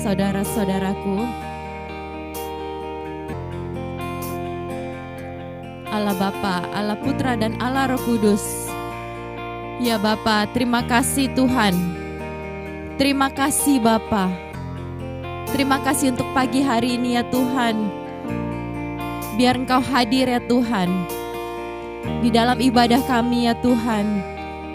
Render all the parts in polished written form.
saudara-saudaraku. Allah Bapa, Allah Putra dan Allah Roh Kudus. Ya Bapa, terima kasih Tuhan. Terima kasih Bapa. Terima kasih untuk pagi hari ini ya Tuhan. Biar Engkau hadir ya Tuhan di dalam ibadah kami ya Tuhan.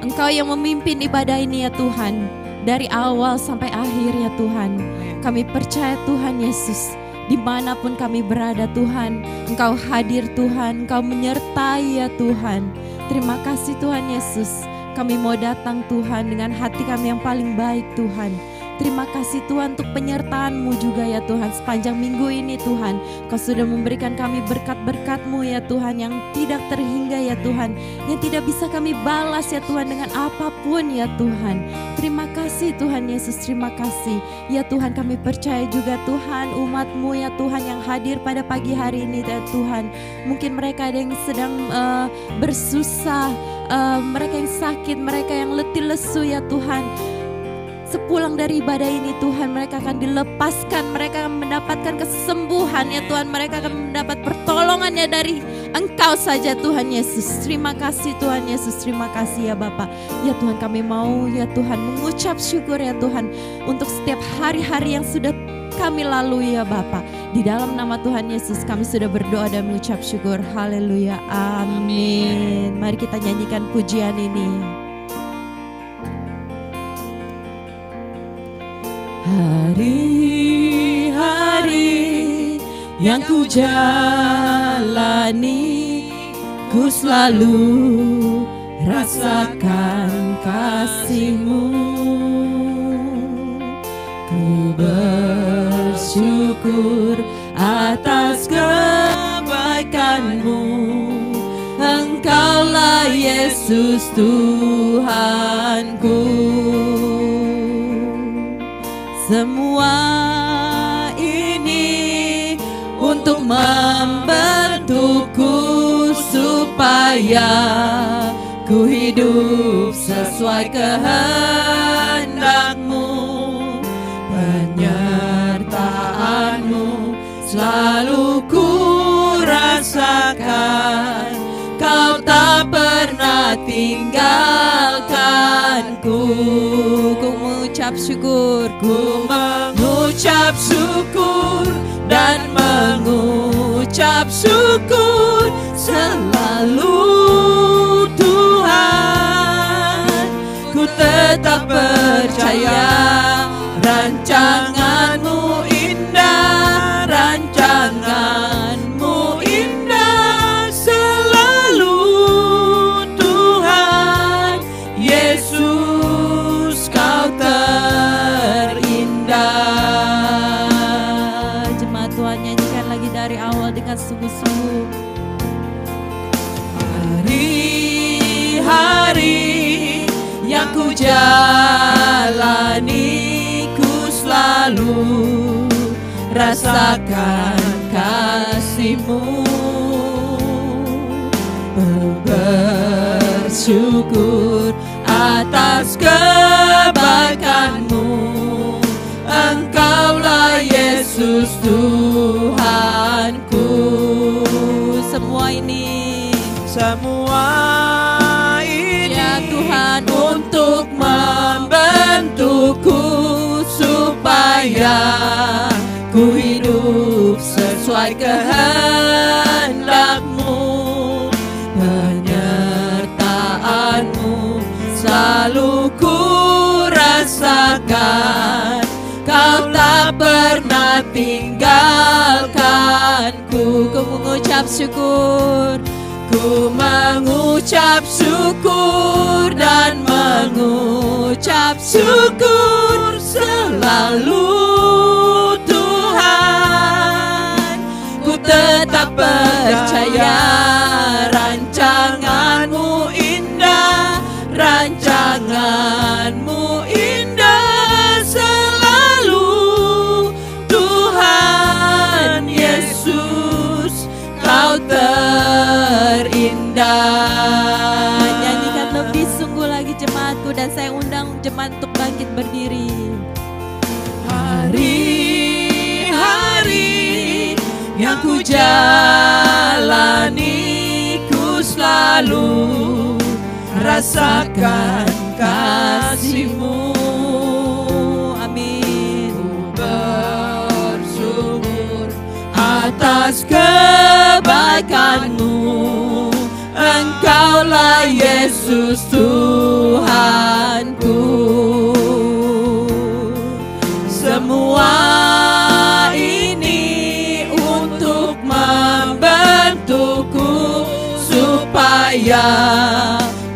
Engkau yang memimpin ibadah ini ya Tuhan, dari awal sampai akhir ya Tuhan. Kami percaya Tuhan Yesus, dimanapun kami berada Tuhan, Engkau hadir Tuhan, Engkau menyertai ya Tuhan. Terima kasih Tuhan Yesus. Kami mau datang Tuhan dengan hati kami yang paling baik Tuhan. Terima kasih Tuhan untuk penyertaan-Mu juga ya Tuhan. Sepanjang minggu ini Tuhan, Kau sudah memberikan kami berkat-berkat-Mu ya Tuhan, yang tidak terhingga ya Tuhan, yang tidak bisa kami balas ya Tuhan dengan apapun ya Tuhan. Terima kasih Tuhan Yesus, terima kasih ya Tuhan. Kami percaya juga Tuhan, umat-Mu ya Tuhan yang hadir pada pagi hari ini ya Tuhan. Mungkin mereka ada yang sedang bersusah, mereka yang sakit, mereka yang letih lesu ya Tuhan. Sepulang dari ibadah ini Tuhan, mereka akan dilepaskan, mereka akan mendapatkan kesembuhan ya Tuhan, mereka akan mendapat pertolongannya dari Engkau saja Tuhan Yesus. Terima kasih Tuhan Yesus, terima kasih ya Bapa. Ya Tuhan, kami mau ya Tuhan mengucap syukur ya Tuhan untuk setiap hari-hari yang sudah kami lalui ya Bapa. Di dalam nama Tuhan Yesus kami sudah berdoa dan mengucap syukur. Haleluya, amin. Mari kita nyanyikan pujian ini. Hari-hari yang ku jalani, ku selalu rasakan kasih-Mu. Ku bersyukur atas kebaikan-Mu. Engkaulah Yesus Tuhanku. Semua ini untuk membentukku supaya ku hidup sesuai kehendak-Mu. Penyertaan-Mu selalu ku rasakan. Kau tak pernah tinggalkanku. Ku mengucap syukur, ku mengucap syukur dan mengucap syukur selalu Tuhan. Ku tetap percaya rancangan-Mu indah, rancangan-Mu indah selalu Tuhan. Yesus, Kau terindah. Jemaat Tuhan, nyanyikan lagi dari awal dengan sungguh-sungguh. Hari-hari yang ku jalani, ku selalu rasakan kasih-Mu. Bersyukur atas kebaikan-Mu. Engkaulah Yesus Tuhanku. Semua ini ya Tuhan untuk membentukku supaya ku hidup sesuai kehendak-Mu. Penyertaan-Mu selalu ku rasakan. Kau tak pernah tinggalkanku. Ku mengucap syukur, ku mengucap syukur dan mengucap syukur selalu Tuhan. Ku tetap percaya rancangan-Mu indah, rancangan-Mu indah selalu Tuhan. Yesus, Kau terindah. Nyanyikan lebih sungguh lagi jemaatku, dan saya undang jemaat untuk bangkit berdiri. Hari yang ku jalani, ku selalu rasakan kasih-Mu. Amin. Bersyukur atas kebaikan-Mu, Engkaulah Yesus Tuhanku. Semua ini untuk membentukku supaya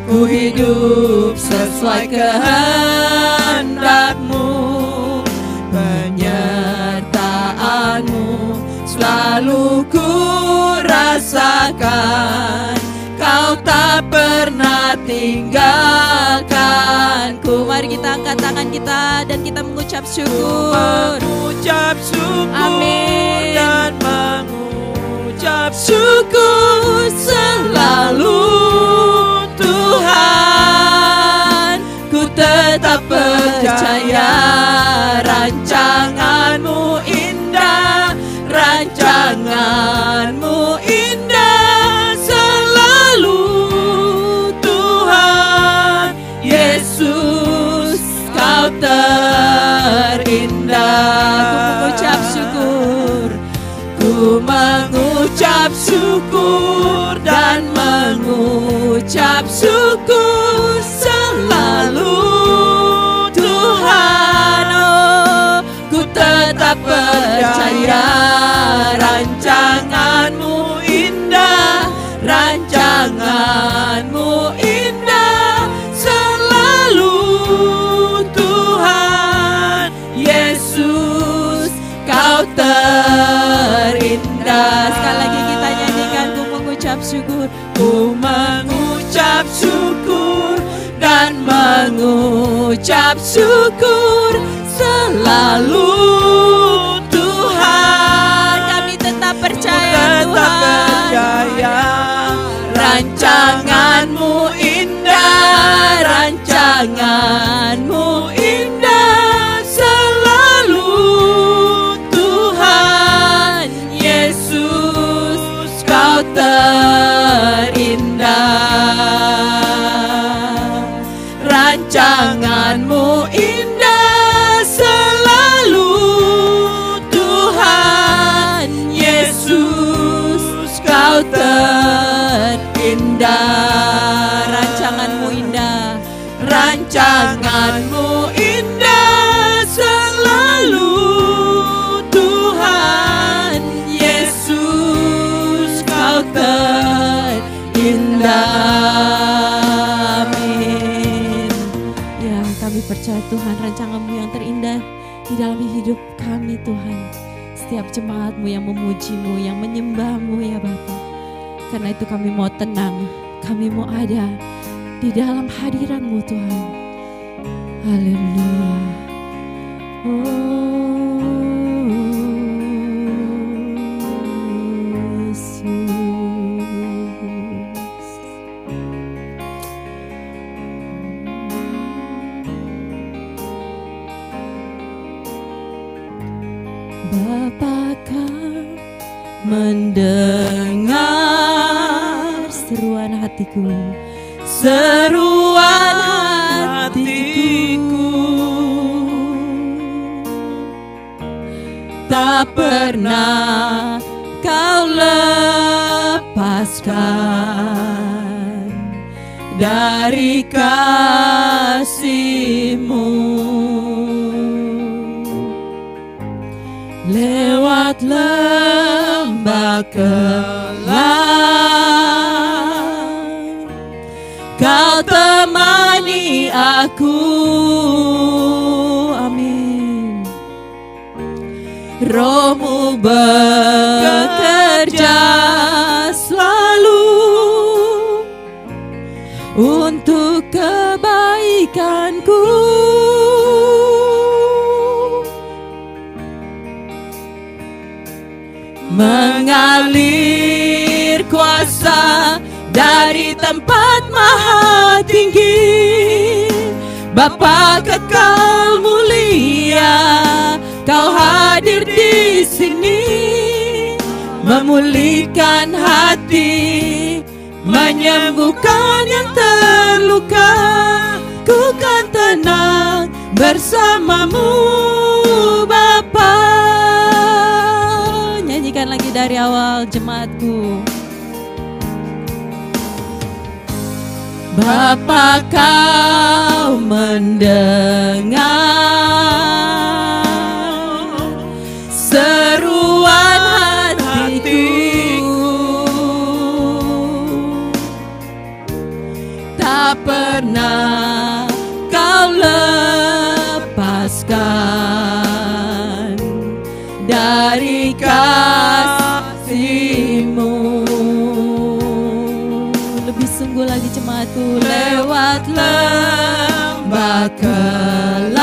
ku hidup sesuai kehendak-Mu. Penyertaan-Mu selalu ku rasakan, Kau tak pernah tinggalkanku. Mari kita angkat tangan kita dan kita mengucap syukur. Mengucap syukur. Amin. Dan mengucap syukur selalu, Tuhan. Ku tetap percaya rancangan-Mu indah, rancangan-Mu indah selalu, Tuhan Yesus, Kau terindah. Ku mengucap syukur dan mengucap syukur selalu, Tuhan. Oh, ku tetap percaya rancangan-Mu indah, rancangan-Mu indah selalu, Tuhan Yesus, Kau terindah. Sekali lagi kita nyanyikan, ku mengucap syukur. Ku mengucap syukur dan mengucap syukur selalu, Tuhan. Kami tetap percaya, tetap percaya rancangan-Mu indah, rancangan-Mu indah selalu, Tuhan Yesus, Kau terindah. Rancangan-Mu indah selalu, Tuhan Yesus, Kau terindah. Rancangan-Mu indah, rancangan-Mu indah selalu, Tuhan Yesus, Kau terindah. Amin. ya kami percaya Tuhan, rancangan-Mu yang terindah di dalam hidup kami Tuhan. Setiap jemaat-Mu yang memuji-Mu, yang menyembah-Mu ya Bapa. Karena itu kami mau tenang, kami mau ada di dalam hadirat-Mu Tuhan. Haleluya. Bapakah mendengar seruan hatiku, Seruan hatiku, tak pernah Kau lepaskan dari kasih-Mu. Lewat lembah kelam, Kau temani aku. Amin. Roh-Mu bekerja selalu untuk kebaikanku. Mengalir kuasa dari tempat maha tinggi, Bapa kekal mulia, Kau hadir di sini. memulihkan hati, menyembuhkan yang terluka. Ku kan tenang bersamamu Bapa. Nyanyikan lagi dari awal, jemaatku. Bapa, kau mendengar seruan hatiku, tak pernah kau lepaskan dari kasih-Mu. Lebih sungguh lagi jemaatku. Lewat lembah kelam,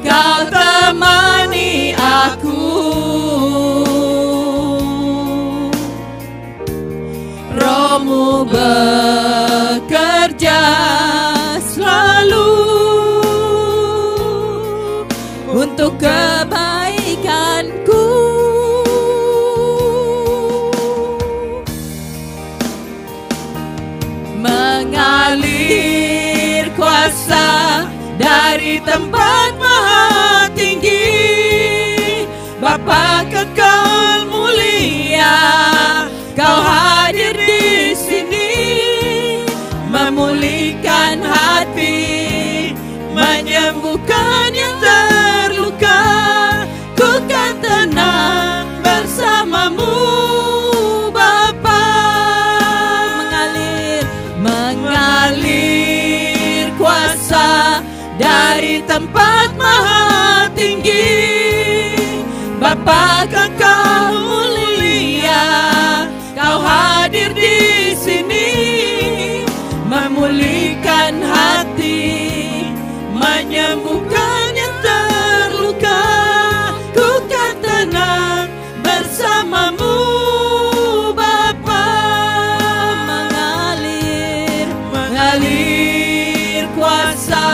kau temani aku. Roh-Mu bekerja selalu untuk kebaikanku. Mengalir kuasa dari tempat maha tinggi, Bapa kekal mulia, kau hadir di sini, memulihkan hati, menyembuhkan yang terluka. Ku kan tenang bersamamu Bapa. Mengalir kuasa dari tempat maha tinggi, Bapa kekal mulia, kau hadir di sini, memulihkan hati, menyembuhkan yang terluka. Ku kan tenang bersamamu Bapa. Mengalir kuasa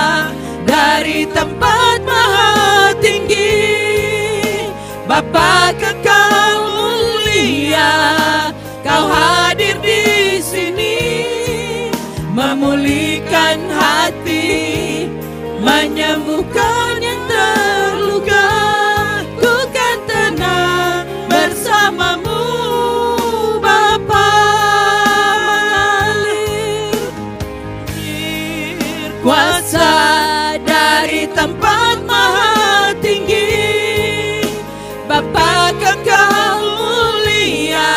dari tempat maha tinggi, Bapa kekal mulia, kau hadir di sini, memulihkan hati, menyembuhkan yang terluka. Ku kan tenang bersamamu Bapa. Mengalir kuasa dari tempat maha tinggi, Bapa kekal mulia,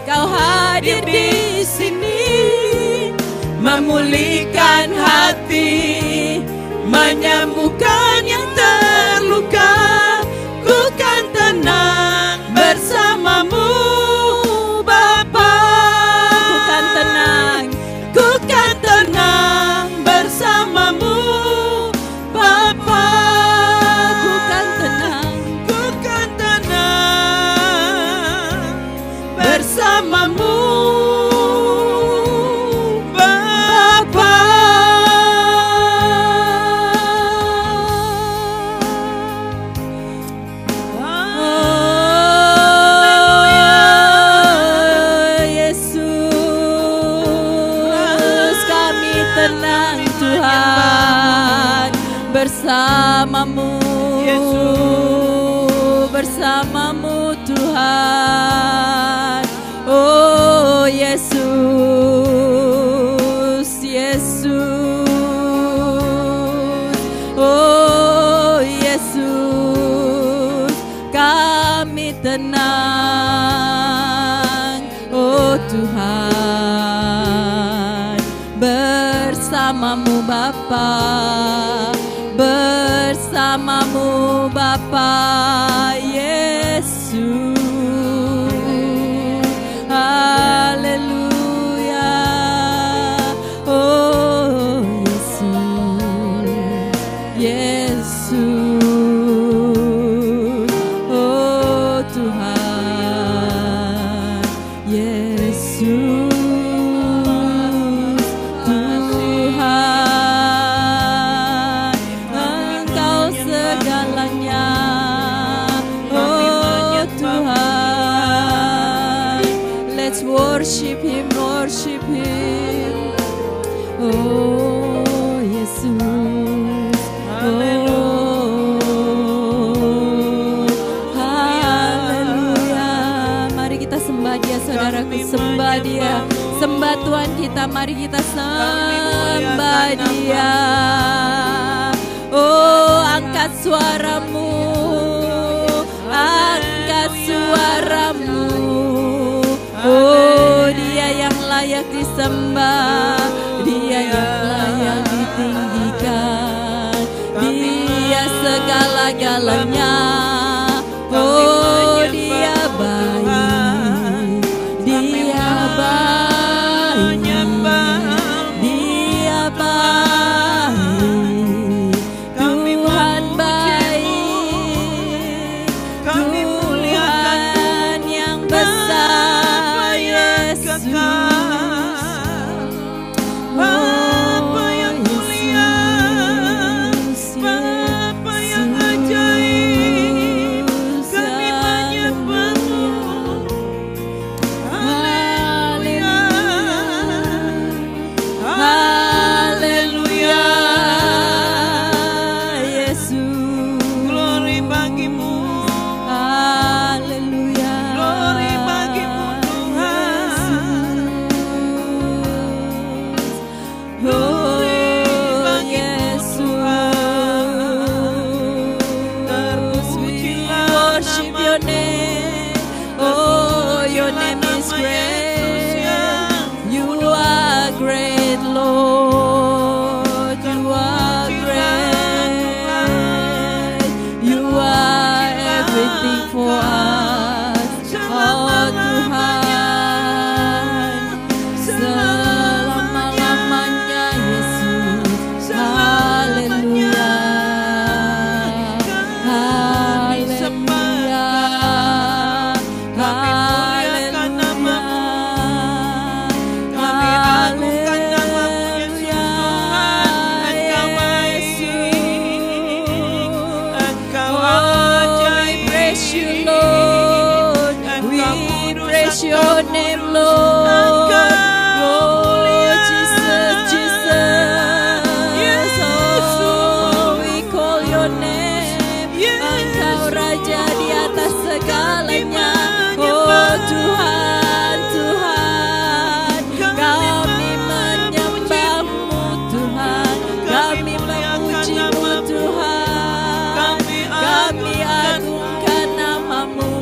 kau hadir di sini, memulihkan hati, menyembuhkan yang terluka. Ku kan tenang bersamamu Bapa. Ku kan tenang, ku kan tenang bersamamu Bapa. ku kan tenang, ku kan tenang bersamamu Bapa. oh Yesus, kami tenang Tuhan bersamamu, bersamamu Tuhan. Oh Yesus, Yesus, oh Yesus, kami tenang, oh Tuhan, bersamamu Bapa, bersamamu Bapa Yesus. Haleluya. Oh Yesus, Yesus, oh Tuhan, Yesus, Tuhan, Engkau segalanya. worship Him, worship Him. Oh Yesus, oh haleluya. Mari kita sembah Dia, saudaraku, sembah Dia, sembah Tuhan kita. Mari kita sembah Dia. Oh, angkat suaramu, angkat suaramu. Oh, Dia yang layak disembah, Dia yang layak ditinggikan, Dia segala-galanya. Oh, Dia baik, Dia baik, Dia baik. Tuhan baik, Tuhan yang besar, Yesus. Bapa yang mulia, Bapa yang ajaib, kami menyembah-Mu. Haleluya, haleluya, Yesus. glory bagi-Mu, Haleluya, glory bagi-Mu Tuhan. Glory bagi-Mu Tuhan. Terpujilah worship Your name. Oh, Your name is great. You are great, Lord. You are great. You are everything for us. Oh Tuhan, selama-lamanya Yesus. Haleluya, haleluya, haleluya, Your name, Lord. Oh, Jesus, Jesus. Oh, we call Your name. Engkau Raja di atas segalanya. Oh Tuhan, Tuhan, kami menyembah-Mu Tuhan, kami memuji-Mu Tuhan, kami agungkan nama-Mu,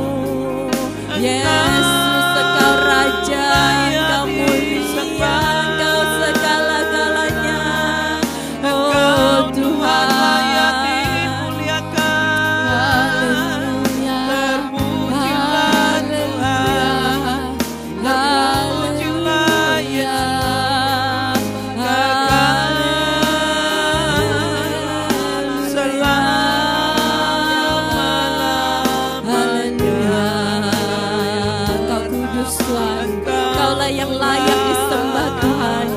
Yesus. Engkau Raja, Engkau mulia, Engkau segala-galanya. Oh Tuhan, haleluya, haleluya, yang layak disembah Tuhan.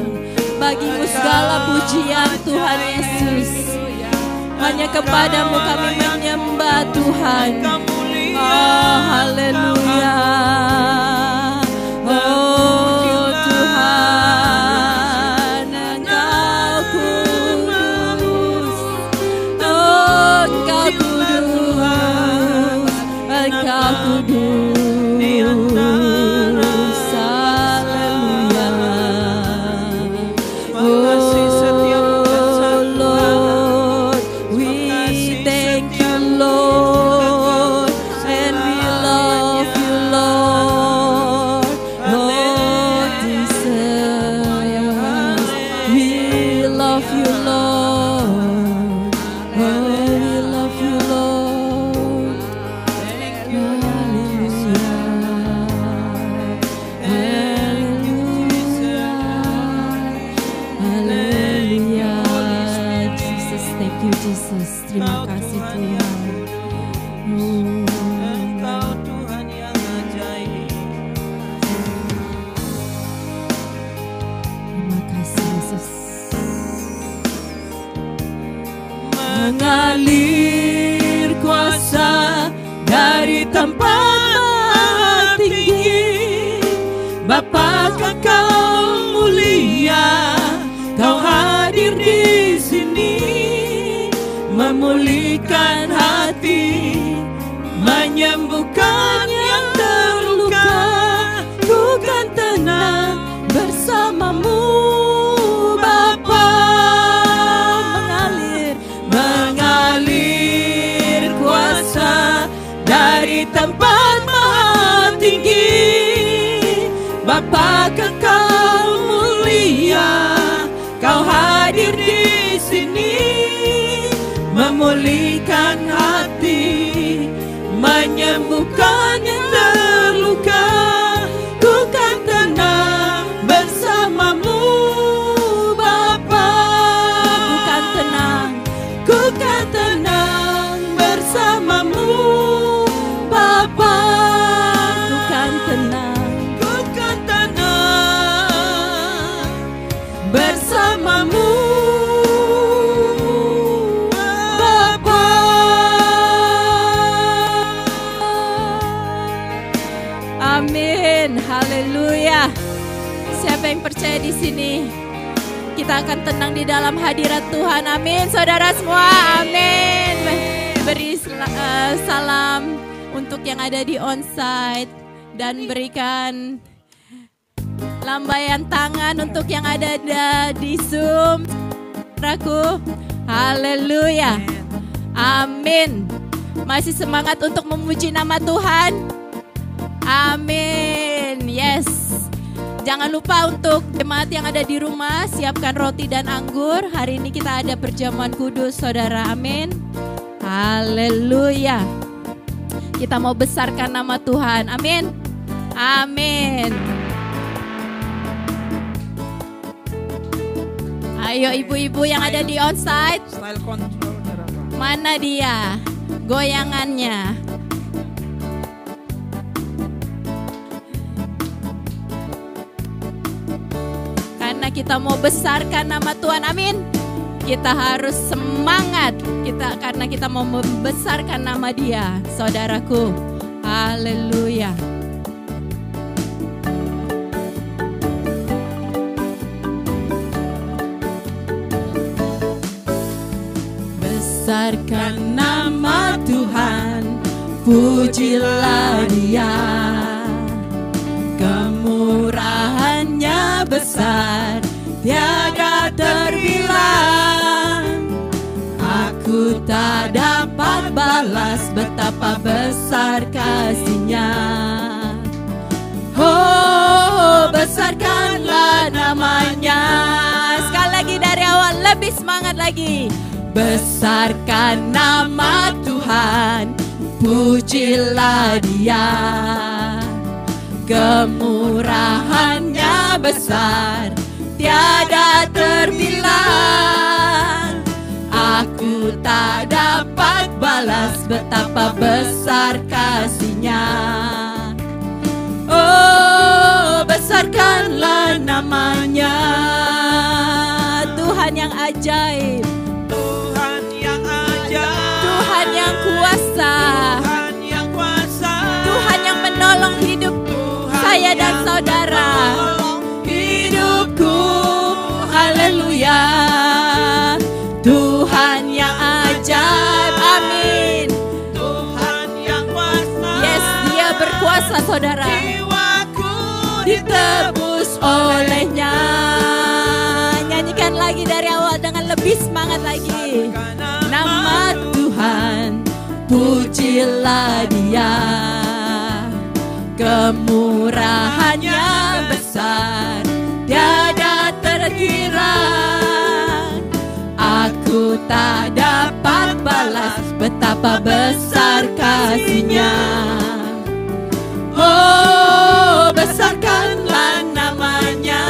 Bagimu segala pujian Tuhan Yesus. Hanya kepadamu kami menyembah Tuhan. Oh haleluya. Oh Tuhan, Engkau kudus. Oh Engkau kudus. Engkau kudus. Terima kasih Tuhan. Engkau Tuhan yang ajaib. Terima kasih Yesus. Mengalir kuasa dari tempat tinggi, Bapa Apakah kau mulia? Kau hadir di sini, memulihkan hati, menyembuhkan yang terluka. Ku kan tenang bersamamu, Bapa. Mengalir kuasa dari tempat maha tinggi. Bapa kekal mulia, kau hadir di sini, memulihkan hati, menyembuhkan yang terluka. Ku kan tenang bersamamu, Bapa. Ku kan tenang, ku kan tenang bersamamu, Bapa. Ku kan tenang, ku kan tenang bersamamu, Bapa. Amin, haleluya. Siapa yang percaya di sini? Kita akan tenang di dalam hadirat Tuhan. Amin, saudara semua. Amin. Beri salam untuk yang ada di onsite dan berikan lambaian tangan untuk yang ada di Zoom. Saudaraku, haleluya. Amin. Masih semangat untuk memuji nama Tuhan? Amin. Yes. Jangan lupa untuk jemaat yang ada di rumah, siapkan roti dan anggur. Hari ini kita ada perjamuan kudus, saudara. Amin. Haleluya. Kita mau besarkan nama Tuhan. Amin. Amin. Ayo ibu-ibu yang ada di onsite. Style control. Mana dia? Goyangannya. Karena kita mau besarkan nama Tuhan, amin. Kita harus semangat karena kita mau membesarkan nama Dia, saudaraku. Haleluya. Besarkan nama Tuhan, pujilah Dia. Kemurahannya besar, tiada terbilang. Aku tak dapat balas betapa besar kasih-Nya. Oh, besarkanlah namanya. Sekali lagi dari awal, lebih semangat lagi. Besarkan nama Tuhan, pujilah Dia. Kemurahannya besar, tiada terbilang. Aku tak dapat balas betapa besar kasih-Nya. Oh, besarkanlah namanya. Tuhan yang ajaib, Tuhan yang ajaib, Tuhan yang kuasa, Tuhan yang kuasa, Tuhan yang menolong hidup saya dan saudara. Hidupku, Haleluya. Tuhan yang ajaib, amin. Tuhan yang kuasa. Yes, Dia berkuasa, saudara. Jiwaku Ditebus oleh-Nya. Nyanyikan lagi dari awal dengan lebih semangat lagi. Nama Tuhan, pujilah Dia. Kemurahannya besar, tiada terkira. Aku tak dapat balas betapa besar kasih-Nya. Oh, besarkanlah namanya.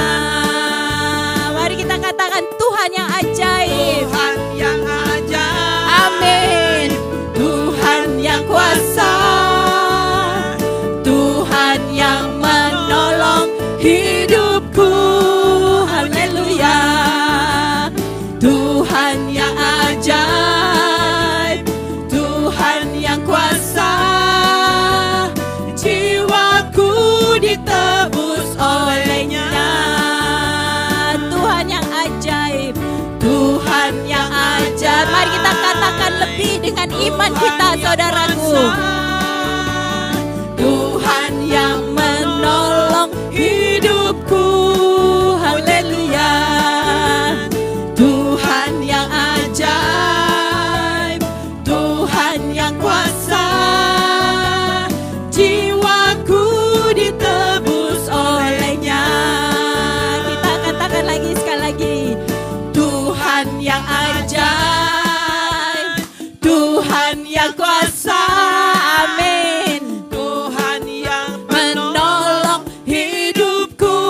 Mari kita katakan Tuhan yang ajaib. Tuhan yang ajaib. Amin. Tuhan yang kuasa, Tuhan yang menolong hidupku. Haleluya. Tuhan yang ajaib, Tuhan yang kuasa. Jiwaku katakan lebih dengan iman kita, saudaraku. Tuhan yang menolong hidupku, haleluya. Tuhan yang ajaib, Tuhan yang kuasa, jiwaku ditebus olehnya. Kita katakan lagi, sekali lagi. Tuhan yang ajaib, Tuhan yang kuasa, amin. Tuhan yang Menolong hidupku,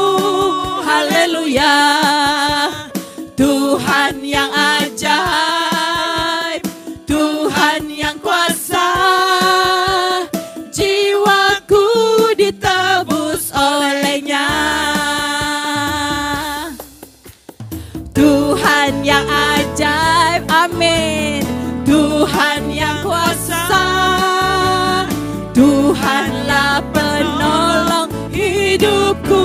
haleluya. Tuhan yang ajaib, Tuhan yang kuasa, jiwaku ditebus olehnya. Tuhan yang ajaib, amin. Tuhan yang kuasa, Tuhanlah penolong hidupku,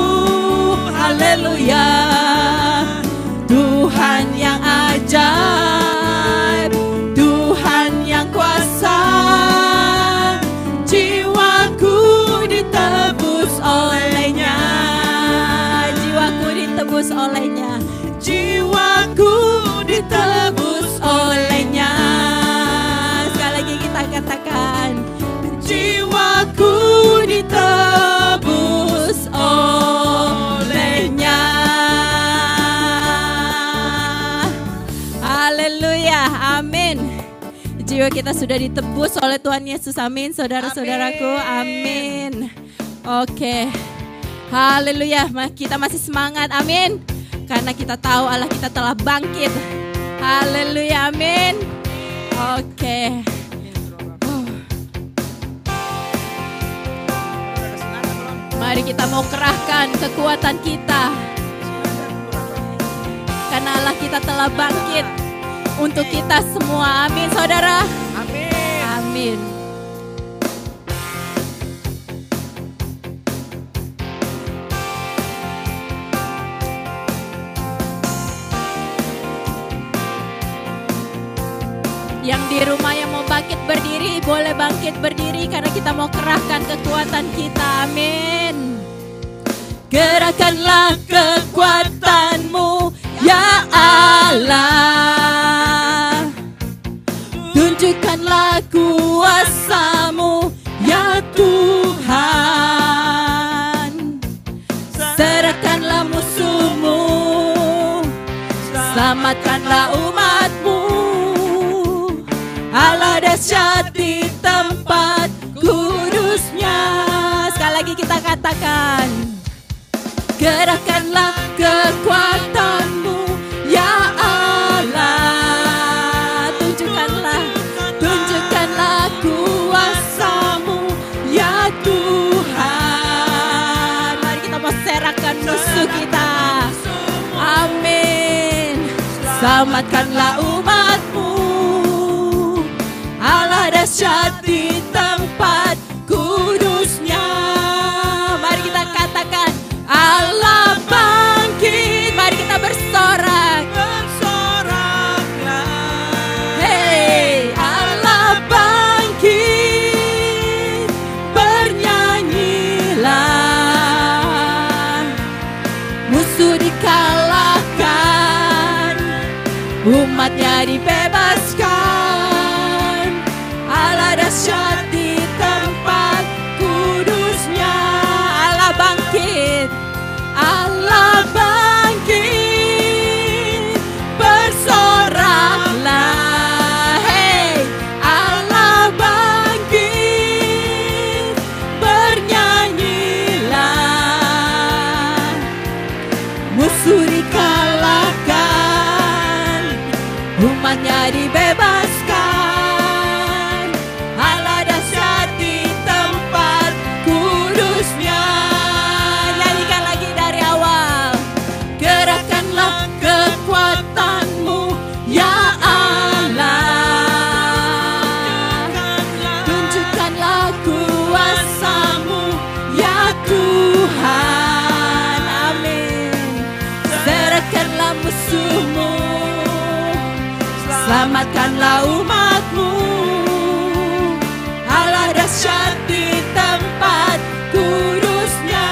haleluya. Tuhan yang ajaib, Tuhan yang kuasa, jiwaku ditebus olehnya. Jiwaku ditebus olehnya. Jiwaku ditebus olehnya. Sekali lagi kita katakan, jiwaku ditebus olehnya. Haleluya, amin. Jiwa kita sudah ditebus oleh Tuhan Yesus, amin. Saudara-saudaraku, amin. Oke, haleluya. Kita masih semangat, amin. Karena kita tahu Allah kita telah bangkit. Haleluya, amin. Oke. Mari kita mau kerahkan kekuatan kita. Karena Allah kita telah bangkit untuk kita semua. Amin, saudara. Amin. Amin. Yang di rumah yang mau bangkit berdiri, boleh bangkit berdiri karena kita mau kerahkan kekuatan kita. Amin. Gerakkanlah kekuatanmu, ya Allah. Tunjukkanlah kuasamu, ya Tuhan. Serahkanlah musuhmu, selamatkanlah umatmu. Allah dahsyat di tempat kudusnya. Sekali lagi kita katakan, gerakkanlah kekuatanmu, ya Allah. Tunjukkanlah kuasamu, ya Tuhan. Mari kita mau serahkan musuh kita. Amin. Selamatkanlah umatmu. Allah dahsyat di tempat kudusnya. Mari kita katakan, Allah bangkit. Mari kita bersorak. Bersoraklah. Hey, Allah bangkit. Bernyanyilah. Musuh dikalahkan, umatnya dibebaskan. Allah dahsyat di tempat kudusnya. Allah bangkit. Allah bangkit. Bersoraklah. Hey, Allah bangkit. Bernyanyilah. Musuh dikalahkan, umatnya Selamatkanlah umat-Mu. Allah dahsyat di tempat kudusnya.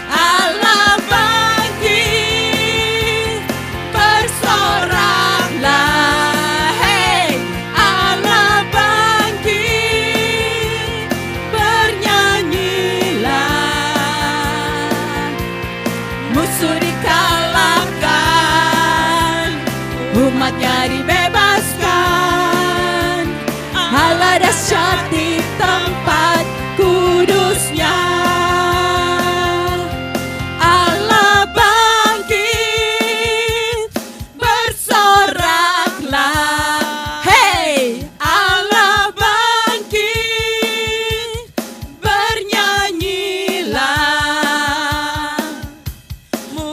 Allah bangkit, bersoraklah. Hei, Allah bangkit, bernyanyilah. Musuh dikalahkan, umatnya dibebaskan. Allah dahsyat di tempat kudusnya. Allah bangkit, bersoraklah. Hei, Allah bangkit, bernyanyilah.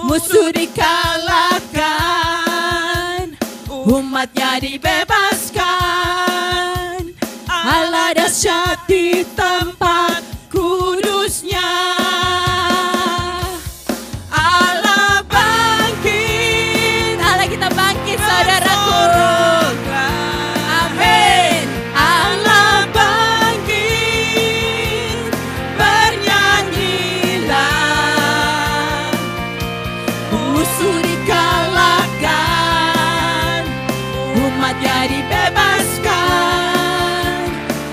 Musuh dikalahkan, umatnya dibebaskan. Allah dahsyat di tempat kudusnya. Allah bangkit. Allah kita bangkit, saudaraku. Amin. Allah bangkit, bernyanyilah. Musuh dikalahkan, umatnya dibebaskan.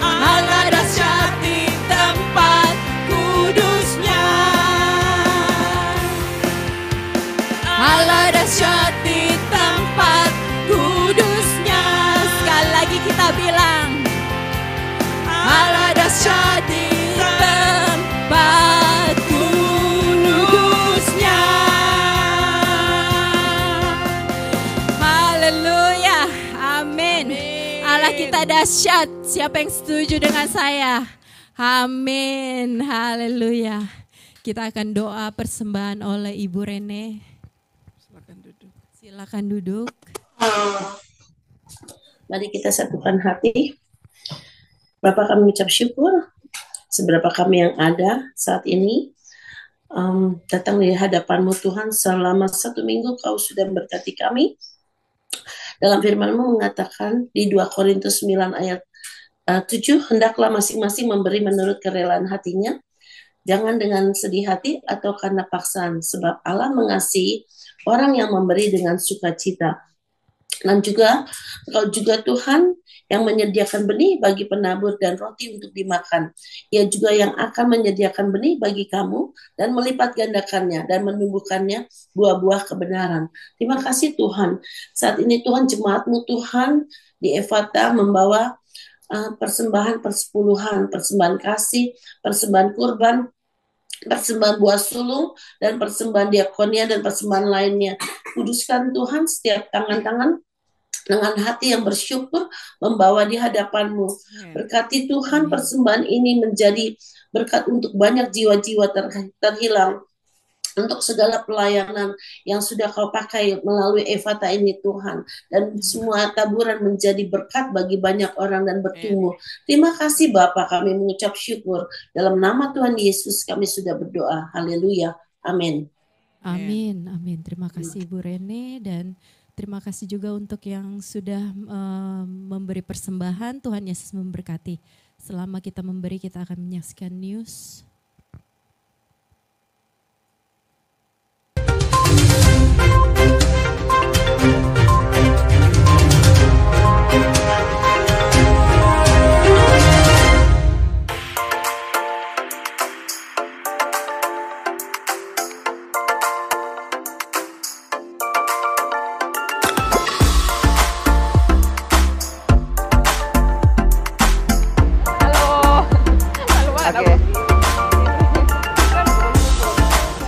Allah dahsyat di tempat kudusnya. Allah dahsyat di tempat kudusnya. Sekali lagi kita bilang, Allah dahsyat di tempat kudusnya. Haleluya, amin. Allah kita dahsyat. Siapa yang setuju dengan saya? Amin, haleluya. Kita akan doa persembahan oleh Ibu Rene. Silakan duduk. Mari kita satukan hati. Bapa, kami ucap syukur seberapa kami yang ada saat ini datang di hadapan-Mu Tuhan. Selama 1 minggu Kau sudah memberkati kami. Dalam firman-Mu mengatakan di 2 Korintus 9 ayat 7, hendaklah masing-masing memberi menurut kerelaan hatinya, jangan dengan sedih hati atau karena paksaan, sebab Allah mengasihi orang yang memberi dengan sukacita. Dan juga Kau juga Tuhan yang menyediakan benih bagi penabur dan roti untuk dimakan. Ia juga yang akan menyediakan benih bagi kamu dan melipat gandakannya dan menumbuhkannya buah-buah kebenaran. Terima kasih Tuhan. Saat ini Tuhan, jemaat-Mu Tuhan di Efata membawa persembahan persepuluhan, persembahan kasih, persembahan kurban, persembahan buah sulung, dan persembahan diakonia dan persembahan lainnya. Kuduskan Tuhan setiap tangan-tangan dengan hati yang bersyukur membawa di hadapan-Mu. Berkati Tuhan persembahan ini menjadi berkat untuk banyak jiwa-jiwa terhilang, untuk segala pelayanan yang sudah Kau pakai melalui Efata ini Tuhan, dan semua taburan menjadi berkat bagi banyak orang dan bertumbuh. Terima kasih Bapa, kami mengucap syukur dalam nama Tuhan Yesus kami sudah berdoa. Haleluya, amin. Amin, amin. Terima kasih Ibu Rene, dan terima kasih juga untuk yang sudah memberi persembahan. Tuhan Yesus memberkati. Selama kita memberi, kita akan menyaksikan news.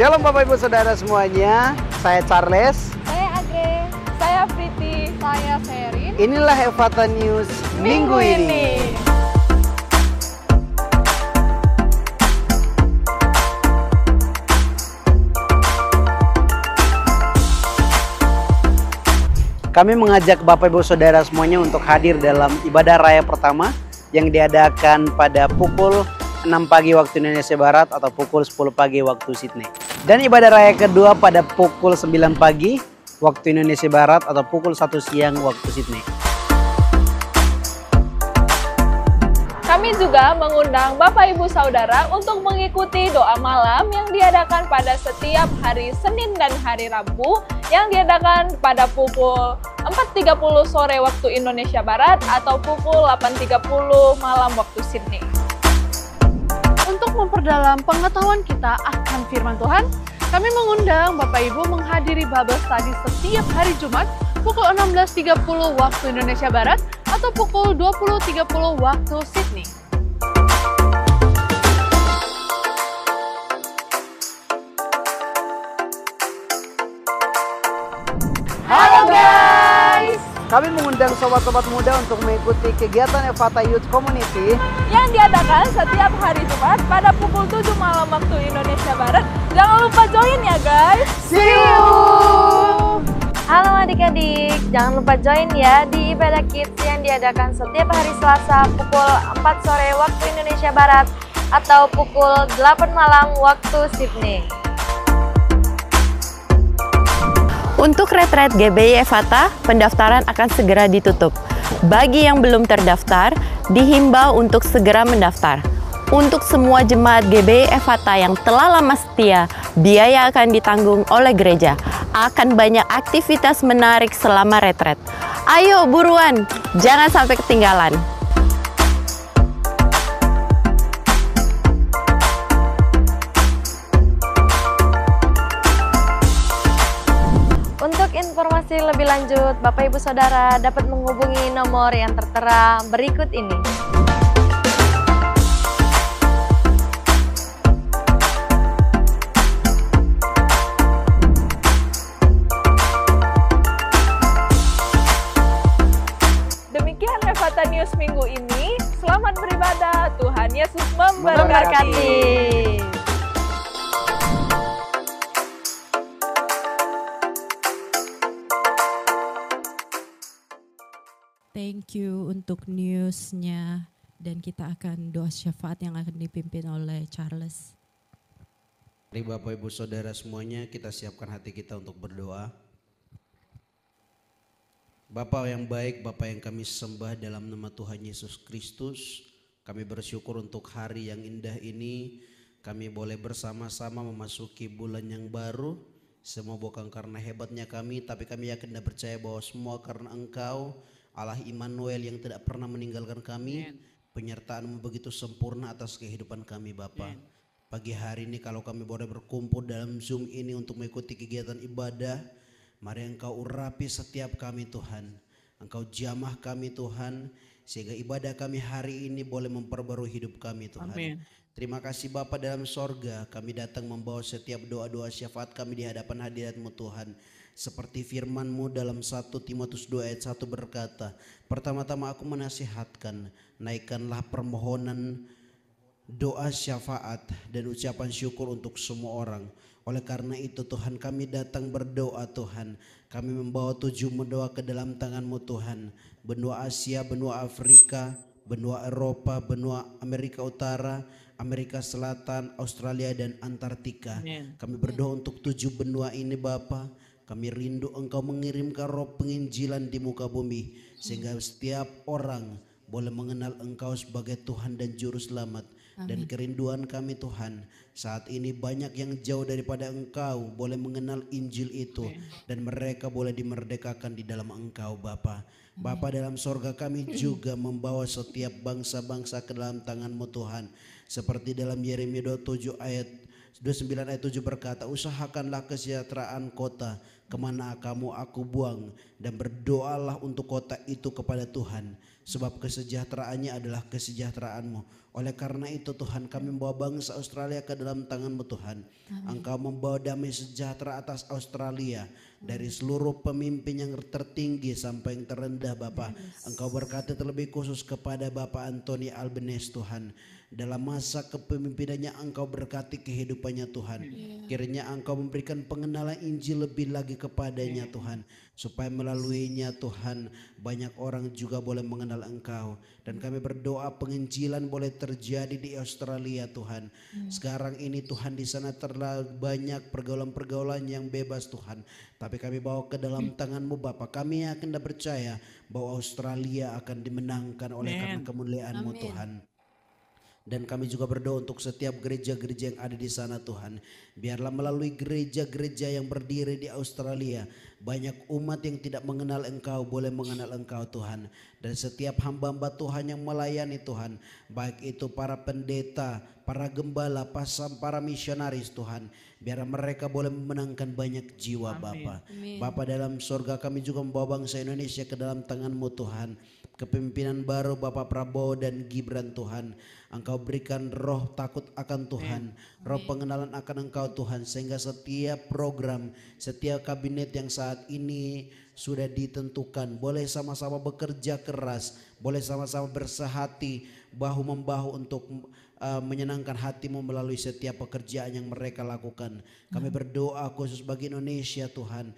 Shalom Bapak Ibu Saudara semuanya, saya Charles. Saya Agre, saya Priti, saya Sherin. Inilah Efata News minggu ini. Kami mengajak Bapak Ibu Saudara semuanya untuk hadir dalam ibadah raya pertama yang diadakan pada pukul 6 pagi waktu Indonesia Barat atau pukul 10 pagi waktu Sydney. Dan ibadah raya kedua pada pukul 9 pagi waktu Indonesia Barat atau pukul 1 siang waktu Sydney. Kami juga mengundang Bapak Ibu Saudara untuk mengikuti doa malam yang diadakan pada setiap hari Senin dan hari Rabu yang diadakan pada pukul 4.30 sore waktu Indonesia Barat atau pukul 8.30 malam waktu Sydney. Untuk memperdalam pengetahuan kita akan firman Tuhan, kami mengundang Bapak Ibu menghadiri Bible Study setiap hari Jumat pukul 16.30 waktu Indonesia Barat atau pukul 20.30 waktu Sydney. Halo guys! Kami mengundang sobat-sobat muda untuk mengikuti kegiatan Evata Youth Community Yang diadakan setiap hari Jumat pada pukul 7 malam waktu Indonesia Barat. Jangan lupa join ya guys! See you! Halo adik-adik, jangan lupa join ya di Ibadah Kids yang diadakan setiap hari Selasa pukul 4 sore waktu Indonesia Barat atau pukul 8 malam waktu Sydney. Untuk retret GBI Evata, pendaftaran akan segera ditutup. Bagi yang belum terdaftar, dihimbau untuk segera mendaftar. Untuk semua jemaat GBI Evata yang telah lama setia, biaya akan ditanggung oleh gereja. Akan banyak aktivitas menarik selama retret. Ayo buruan, jangan sampai ketinggalan. Untuk informasi lebih lanjut, Bapak Ibu Saudara dapat menghubungi nomor yang tertera berikut ini. Demikian Evata News minggu ini. Selamat beribadah. Tuhan Yesus memberkati. Thank you untuk newsnya, dan kita akan doa syafaat yang akan dipimpin oleh Charles. Mari Bapak Ibu Saudara semuanya, kita siapkan hati kita untuk berdoa. Bapa yang baik, Bapa yang kami sembah dalam nama Tuhan Yesus Kristus, kami bersyukur untuk hari yang indah ini. Kami boleh bersama-sama memasuki bulan yang baru. Semua bukan karena hebatnya kami, tapi kami yakin dan percaya bahwa semua karena Engkau, Allah Immanuel yang tidak pernah meninggalkan kami. Penyertaan-Mu begitu sempurna atas kehidupan kami Bapa. Pagi hari ini kalau kami boleh berkumpul dalam Zoom ini untuk mengikuti kegiatan ibadah, mari Engkau urapi setiap kami Tuhan. Engkau jamah kami Tuhan, sehingga ibadah kami hari ini boleh memperbarui hidup kami Tuhan. Amin. Terima kasih Bapa dalam sorga, kami datang membawa setiap doa-doa syafaat kami di hadapan hadirat-Mu Tuhan. Seperti firman-Mu dalam 1 Timotius 2 ayat 1 berkata, pertama-tama aku menasihatkan, naikkanlah permohonan, doa syafaat dan ucapan syukur untuk semua orang. Oleh karena itu Tuhan, kami datang berdoa Tuhan. Kami membawa 7 benua ke dalam tangan-Mu Tuhan. Benua Asia, benua Afrika, benua Eropa, benua Amerika Utara, Amerika Selatan, Australia dan Antartika. Kami berdoa untuk 7 benua ini Bapa. Kami rindu Engkau mengirimkan roh penginjilan di muka bumi, sehingga setiap orang boleh mengenal Engkau sebagai Tuhan dan Juru Selamat. Dan kerinduan kami Tuhan, saat ini banyak yang jauh daripada Engkau boleh mengenal Injil itu. Dan mereka boleh dimerdekakan di dalam Engkau Bapa. Bapa dalam sorga, kami juga membawa setiap bangsa-bangsa ke dalam tangan-Mu Tuhan. Seperti dalam Yeremia 29 ayat 7 berkata, usahakanlah kesejahteraan kota kemana kamu aku buang, dan berdoalah untuk kota itu kepada Tuhan, sebab kesejahteraannya adalah kesejahteraan-Mu. Oleh karena itu Tuhan, kami membawa bangsa Australia ke dalam tangan-Mu Tuhan. Engkau membawa damai sejahtera atas Australia, dari seluruh pemimpin yang tertinggi sampai yang terendah Bapa. Engkau berkati terlebih khusus kepada Bapak Anthony Albanese Tuhan. Dalam masa kepemimpinannya Engkau berkati kehidupannya Tuhan. Kiranya Engkau memberikan pengenalan Injil lebih lagi kepadanya Tuhan. supaya melaluinya Tuhan banyak orang juga boleh mengenal Engkau. Dan kami berdoa penginjilan boleh terjadi di Australia Tuhan. Sekarang ini Tuhan di sana terlalu banyak pergaulan-pergaulan yang bebas Tuhan. Tapi kami bawa ke dalam tangan-Mu Bapa. Kami akan percaya bahwa Australia akan dimenangkan oleh karena kemuliaan-Mu Tuhan. Dan kami juga berdoa untuk setiap gereja-gereja yang ada di sana Tuhan. Biarlah melalui gereja-gereja yang berdiri di Australia, banyak umat yang tidak mengenal Engkau boleh mengenal Engkau Tuhan. Dan setiap hamba-hamba Tuhan yang melayani Tuhan, baik itu para pendeta, para gembala, para misionaris Tuhan, biar mereka boleh memenangkan banyak jiwa Bapa. Bapa dalam surga, kami juga membawa bangsa Indonesia ke dalam tangan-Mu Tuhan. Kepemimpinan baru Bapak Prabowo dan Gibran Tuhan, Engkau berikan roh takut akan Tuhan, roh pengenalan akan Engkau Tuhan, sehingga setiap program, setiap kabinet yang saat ini sudah ditentukan boleh sama-sama bekerja keras, boleh sama-sama bersehati bahu-membahu untuk menyenangkan hati-Mu melalui setiap pekerjaan yang mereka lakukan. Kami berdoa khusus bagi Indonesia Tuhan,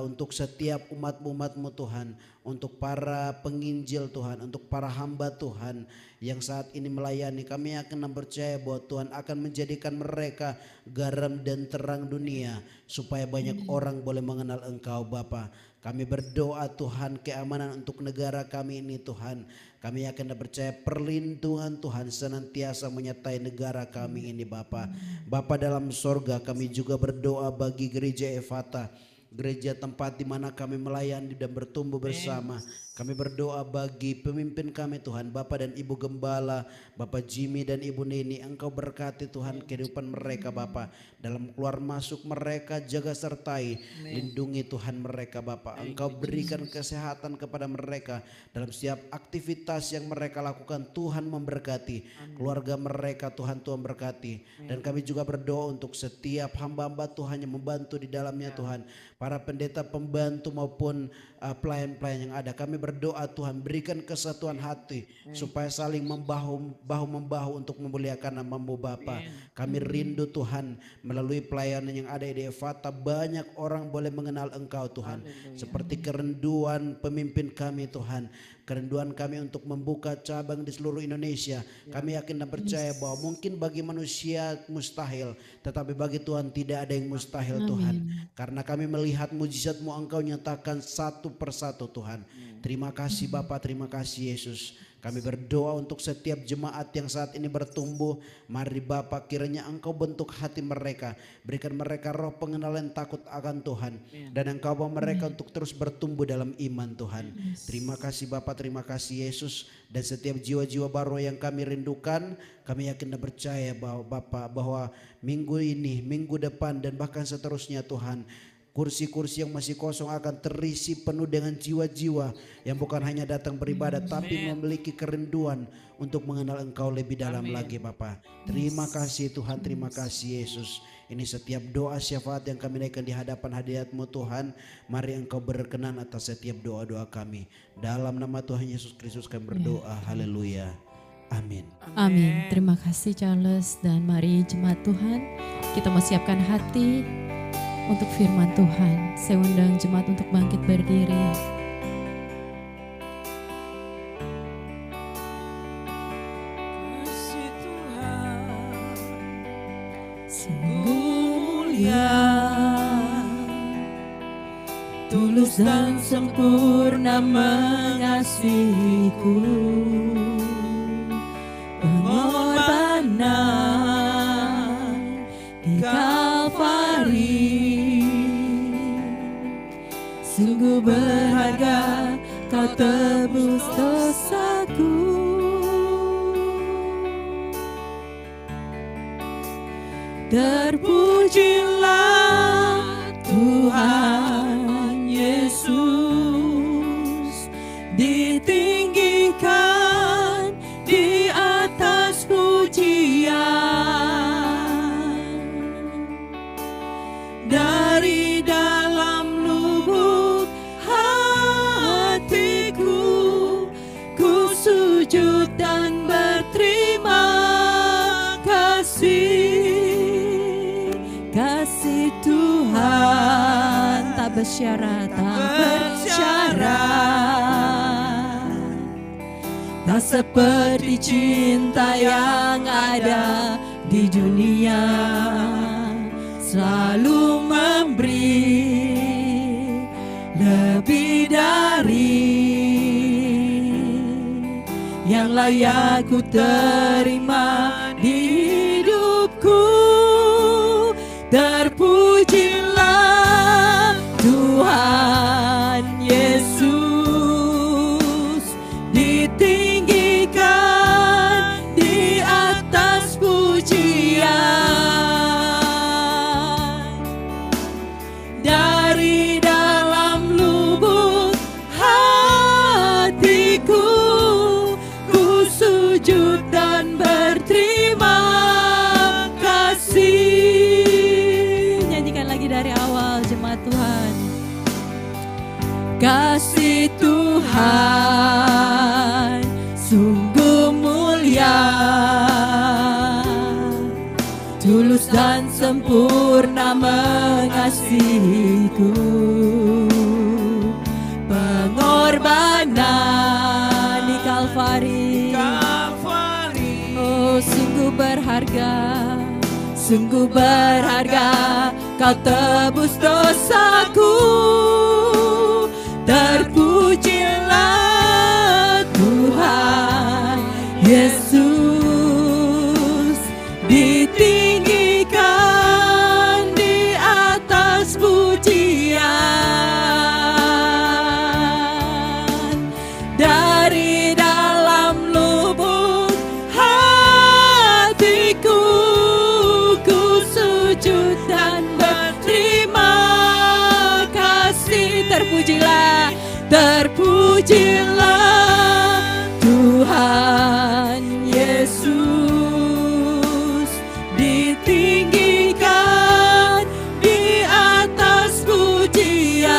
untuk setiap umat-umat-Mu Tuhan, untuk para penginjil Tuhan, untuk para hamba Tuhan yang saat ini melayani. Kami akan percaya bahwa Tuhan akan menjadikan mereka garam dan terang dunia, supaya banyak orang boleh mengenal Engkau Bapa. Kami berdoa Tuhan keamanan untuk negara kami ini Tuhan. Kami akan percaya perlindungan Tuhan senantiasa menyertai negara kami ini Bapa. Bapa dalam sorga, kami juga berdoa bagi gereja Ephata, gereja tempat di mana kami melayani dan bertumbuh bersama. Kami berdoa bagi pemimpin kami Tuhan, Bapak dan Ibu Gembala, Bapak Jimmy dan Ibu Neni. Engkau berkati Tuhan kehidupan mereka Bapak, dalam keluar masuk mereka jaga sertai, lindungi Tuhan mereka Bapak. Engkau berikan kesehatan kepada mereka dalam setiap aktivitas yang mereka lakukan. Tuhan memberkati keluarga mereka Tuhan, Tuhan berkati. Dan kami juga berdoa untuk setiap hamba-hamba Tuhan yang membantu di dalamnya Tuhan, para pendeta pembantu maupun pelayan-pelayan yang ada. Kami berdoa Tuhan berikan kesatuan hati supaya saling bahu-membahu untuk memuliakan nama-Mu Bapa. Kami rindu Tuhan melalui pelayanan yang ada di Ephata, banyak orang boleh mengenal Engkau Tuhan. Seperti kerinduan pemimpin kami Tuhan, kerinduan kami untuk membuka cabang di seluruh Indonesia. Kami yakin dan percaya bahwa mungkin bagi manusia mustahil, tetapi bagi Tuhan tidak ada yang mustahil Tuhan. Karena kami melihat mujizat-Mu Engkau nyatakan satu persatu Tuhan. Terima kasih Bapak, terima kasih Yesus. Kami berdoa untuk setiap jemaat yang saat ini bertumbuh. Mari Bapak, kiranya Engkau bentuk hati mereka, berikan mereka roh pengenalan takut akan Tuhan, dan Engkau bawa mereka untuk terus bertumbuh dalam iman Tuhan. Terima kasih Bapak, terima kasih Yesus. Dan setiap jiwa-jiwa baru yang kami rindukan, kami yakin dan percaya bahwa Bapak, bahwa minggu ini, minggu depan dan bahkan seterusnya Tuhan, kursi-kursi yang masih kosong akan terisi penuh dengan jiwa-jiwa yang bukan hanya datang beribadah, tapi memiliki kerinduan untuk mengenal Engkau lebih dalam lagi Bapa. Terima kasih Tuhan, terima kasih Yesus. Ini setiap doa syafaat yang kami naikkan di hadapan hadirat-Mu Tuhan. Mari Engkau berkenan atas setiap doa-doa kami. Dalam nama Tuhan Yesus Kristus kami berdoa. Haleluya. Amin. Amin. Terima kasih Charles, dan mari jemaat Tuhan, kita mau siapkan hati untuk firman Tuhan. Saya undang jemaat untuk bangkit berdiri. Kasih Tuhan sungguh mulia, tulus dan sempurna mengasihiku. Pengorbanan di Kalvari sungguh berharga, Kau tebus dosaku. Terpujilah Tuhan Yesus, ditinggikan di atas pujian. Dari dalam lubuk hatiku, ku sujud dan berterima kasih. Kasih Tuhan tak bersyarat, tak bersyarat. Tak seperti cinta yang ada di dunia, selalu memberi lebih dari yang layak ku terima di hidupku. Terpujilah Tuhan Yesus, ditinggikan di atas pujian. Dari dalam lubuk hatiku, ku sujud dan berterima kasih. Nyanyikan lagi dari awal, jemaat Tuhan. Kasih Tuhan sungguh mulia, tulus dan sempurna mengasihiku. Pengorbanan di Kalvari, oh sungguh berharga, sungguh berharga. Kau tebus dosaku. Terpujilah Tuhan Yesus, ditinggikan di atas pujian. Dari dalam lubuk hatiku, ku sujud dan berterima kasih. Terpujilah, terpujilah Tuhan Yesus, ditinggikan di atas pujian.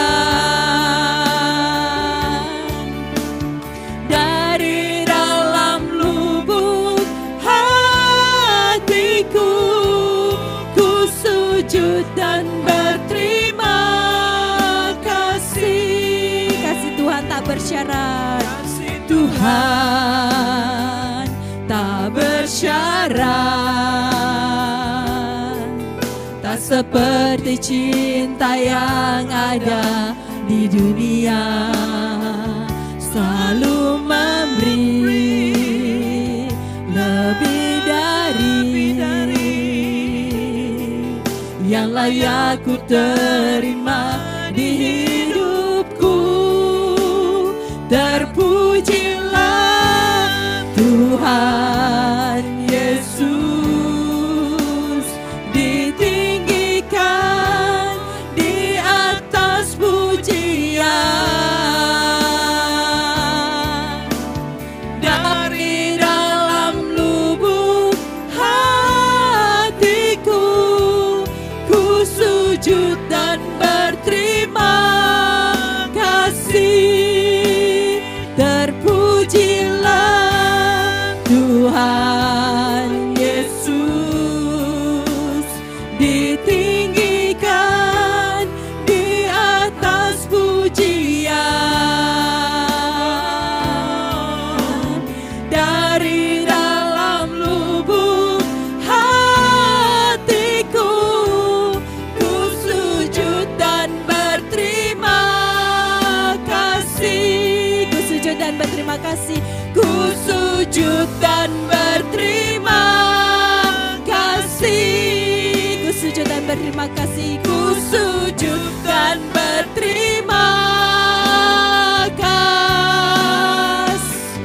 Dari dalam lubuk hatiku, ku sujud dan berterima kasih. Kasih Tuhan tak bersyarat, Tuhan tak bersyarat. Tak seperti cinta yang ada di dunia, selalu memberi lebih dari yang layak ku terima di hidupku. Terpujilah Tuhan Yesus, ditinggikan di atas pujian. Dari dalam lubuk hatiku, ku sujud dan berterima kasih. Terpujilah Tuhan Yesus, ditinggikan di atas pujian. Dari dalam lubuk hatiku, ku sujud dan berterima kasih. Ku sujud dan berterima kasih. Ku sujud dan berterima kasih. Ku sujud dan berterima kasih. Ku sujud dan berterima kasih.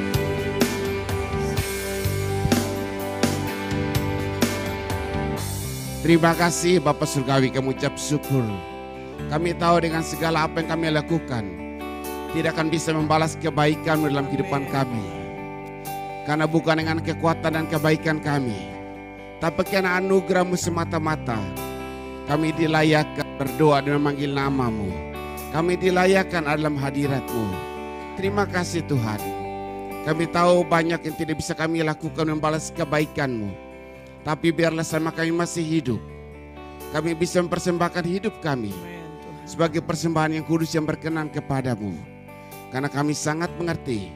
Terima kasih Bapak Surgawi, kami ucap syukur. Kami tahu dengan segala apa yang kami lakukan, tidak akan bisa membalas kebaikan dalam kehidupan kami. Karena bukan dengan kekuatan dan kebaikan kami, tapi karena anugerah-Mu semata-mata, kami dilayakkan berdoa dan memanggil nama-Mu. Kami dilayakkan dalam hadirat-Mu. Terima kasih Tuhan. Kami tahu banyak yang tidak bisa kami lakukan membalas kebaikan-Mu. Tapi biarlah selama kami masih hidup, kami bisa mempersembahkan hidup kami sebagai persembahan yang kudus yang berkenan kepadamu. Karena kami sangat mengerti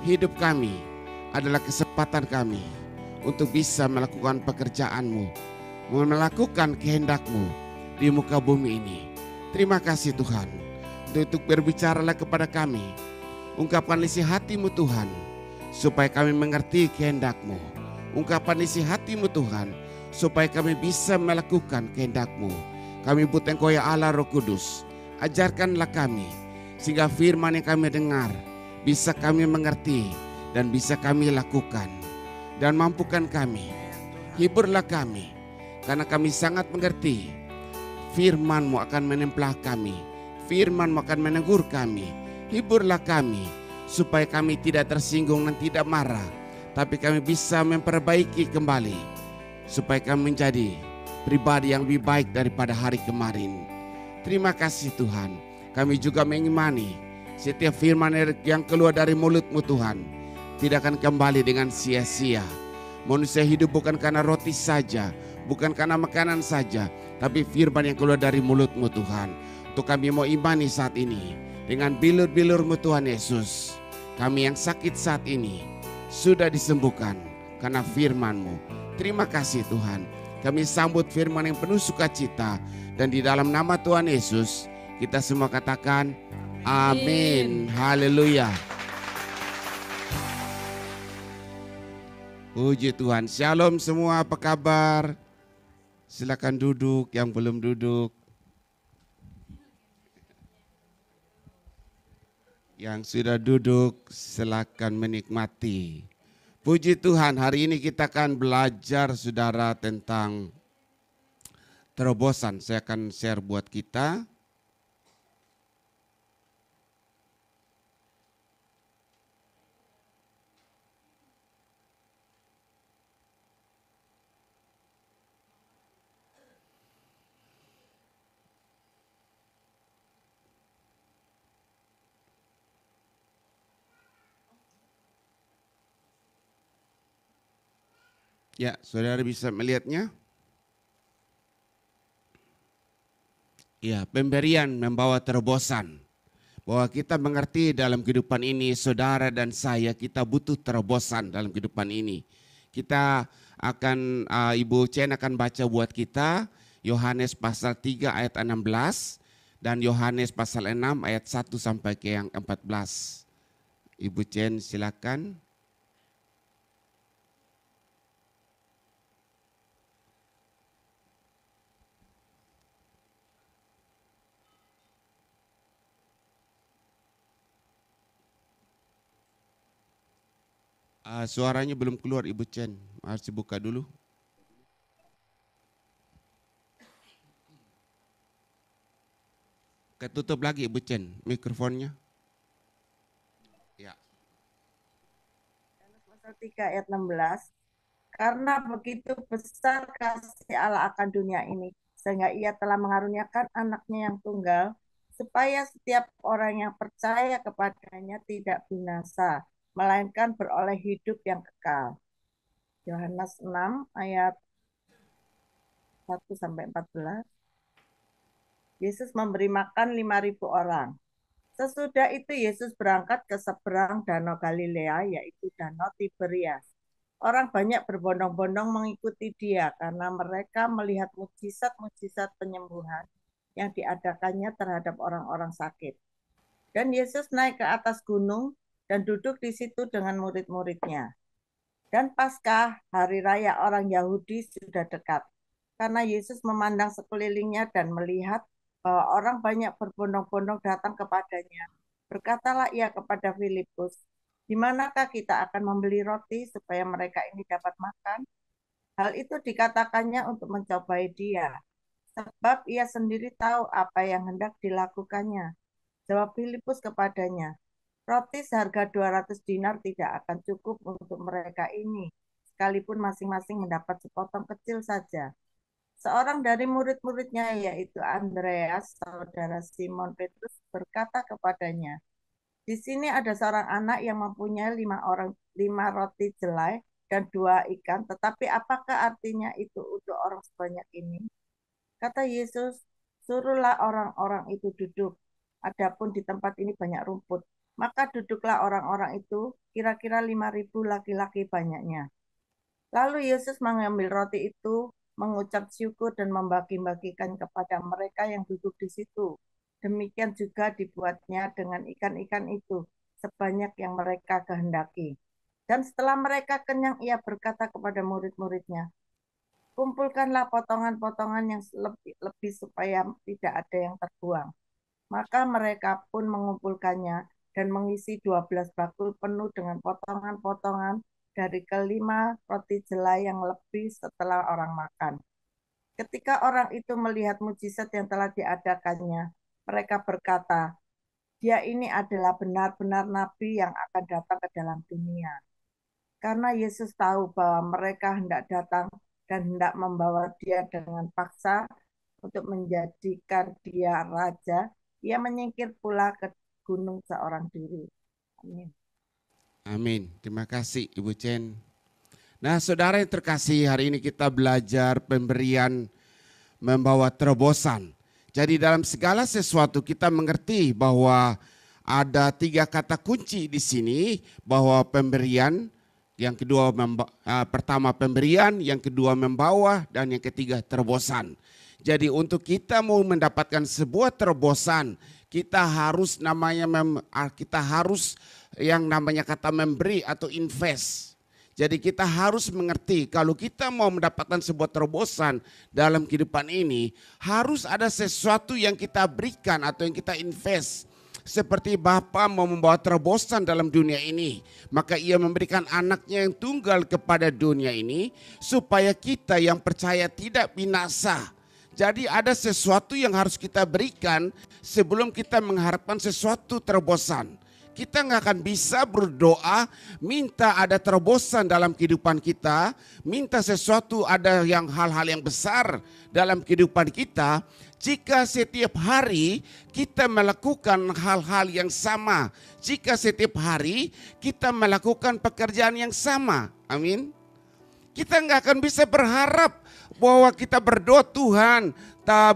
hidup kami adalah kesempatan kami untuk bisa melakukan pekerjaan-Mu, melakukan kehendak-Mu di muka bumi ini. Terima kasih Tuhan untuk berbicaralah kepada kami. Ungkapkan isi hati-Mu Tuhan, supaya kami mengerti kehendak-Mu. Ungkapkan isi hati-Mu Tuhan, supaya kami bisa melakukan kehendak-Mu. Kami butuh Engkau ya Allah Roh Kudus. Ajarkanlah kami, sehingga firman yang kami dengar bisa kami mengerti dan bisa kami lakukan. Dan mampukan kami, hiburlah kami, karena kami sangat mengerti firman-Mu akan menemplah kami, firman-Mu akan menegur kami. Hiburlah kami, supaya kami tidak tersinggung dan tidak marah, tapi kami bisa memperbaiki kembali, supaya kami menjadi pribadi yang lebih baik daripada hari kemarin. Terima kasih Tuhan. Kami juga mengimani setiap firman yang keluar dari mulut-Mu Tuhan tidak akan kembali dengan sia-sia. Manusia hidup bukan karena roti saja, bukan karena makanan saja, tapi firman yang keluar dari mulut-Mu Tuhan. Untuk kami mau imani saat ini dengan bilur-bilur-Mu Tuhan Yesus. Kami yang sakit saat ini sudah disembuhkan karena firman-Mu. Terima kasih Tuhan. Kami sambut firman yang penuh sukacita, dan di dalam nama Tuhan Yesus kita semua katakan amin. Haleluya. Puji Tuhan. Shalom semua, apa kabar? Silakan duduk yang belum duduk. Yang sudah duduk silakan menikmati. Puji Tuhan, hari ini kita akan belajar saudara tentang terobosan. Saya akan share buat kita. Ya, saudara bisa melihatnya? Ya, pemberian membawa terobosan. Bahwa kita mengerti dalam kehidupan ini, saudara dan saya, kita butuh terobosan dalam kehidupan ini. Kita akan, Ibu Chen akan baca buat kita, Yohanes pasal 3 ayat 16, dan Yohanes pasal 6 ayat 1 sampai ke yang 14. Ibu Chen silakan. Suaranya belum keluar Ibu Chen, harus dibuka dulu. Ketutup lagi Ibu Chen mikrofonnya. Ya. Pasal 3 ayat 16. Karena begitu besar kasih Allah akan dunia ini, sehingga Ia telah mengaruniakan anaknya yang tunggal, supaya setiap orang yang percaya kepadanya tidak binasa, melainkan beroleh hidup yang kekal. Yohanes 6 ayat 1-14. Yesus memberi makan 5.000 orang. Sesudah itu Yesus berangkat ke seberang Danau Galilea, yaitu Danau Tiberias. Orang banyak berbondong-bondong mengikuti Dia karena mereka melihat mujizat-mujizat penyembuhan yang diadakannya terhadap orang-orang sakit. Dan Yesus naik ke atas gunung dan duduk di situ dengan murid-muridnya. Dan Paskah, hari raya orang Yahudi, sudah dekat. Karena Yesus memandang sekelilingnya dan melihat bahwa orang banyak berbondong-bondong datang kepadanya. Berkatalah Ia kepada Filipus, di manakah kita akan membeli roti supaya mereka ini dapat makan? Hal itu dikatakannya untuk mencobai Dia, sebab Ia sendiri tahu apa yang hendak dilakukannya. Jawab Filipus kepadanya, roti seharga 200 dinar tidak akan cukup untuk mereka ini, sekalipun masing-masing mendapat sepotong kecil saja. Seorang dari murid-muridnya, yaitu Andreas, saudara Simon Petrus, berkata kepadanya, di sini ada seorang anak yang mempunyai 5 roti jelai dan 2 ikan, tetapi apakah artinya itu untuk orang sebanyak ini? Kata Yesus, Suruhlah orang-orang itu duduk. Adapun di tempat ini banyak rumput. Maka duduklah orang-orang itu, kira-kira 5.000 laki-laki banyaknya. Lalu Yesus mengambil roti itu, mengucap syukur dan membagi-bagikan kepada mereka yang duduk di situ. Demikian juga dibuatnya dengan ikan-ikan itu, sebanyak yang mereka kehendaki. Dan setelah mereka kenyang, ia berkata kepada murid-muridnya, kumpulkanlah potongan-potongan yang lebih supaya tidak ada yang terbuang. Maka mereka pun mengumpulkannya dan mengisi 12 bakul penuh dengan potongan-potongan dari kelima roti jelai yang lebih setelah orang makan. Ketika orang itu melihat mujizat yang telah diadakannya, mereka berkata, dia ini adalah benar-benar nabi yang akan datang ke dalam dunia. Karena Yesus tahu bahwa mereka hendak datang dan hendak membawa dia dengan paksa untuk menjadikan dia raja, ia menyingkir pula ke gunung seorang diri. Amin. Amin. Terima kasih Ibu Chen. Nah, saudara yang terkasih, hari ini kita belajar pemberian membawa terobosan. Jadi dalam segala sesuatu kita mengerti bahwa ada 3 kata kunci di sini, bahwa pemberian, yang kedua pertama pemberian, yang kedua membawa, dan yang ketiga terobosan. Jadi untuk kita mau mendapatkan sebuah terobosan, kita harus yang namanya kata memberi atau invest. Jadi kita harus mengerti kalau kita mau mendapatkan sebuah terobosan dalam kehidupan ini, harus ada sesuatu yang kita berikan atau yang kita invest. Seperti Bapa mau membawa terobosan dalam dunia ini, maka ia memberikan anaknya yang tunggal kepada dunia ini supaya kita yang percaya tidak binasa. Jadi ada sesuatu yang harus kita berikan sebelum kita mengharapkan sesuatu terobosan. Kita nggak akan bisa berdoa minta ada terobosan dalam kehidupan kita, minta sesuatu ada yang hal-hal yang besar dalam kehidupan kita, jika setiap hari kita melakukan hal-hal yang sama, jika setiap hari kita melakukan pekerjaan yang sama. Amin. Kita nggak akan bisa berharap bahwa kita berdoa, Tuhan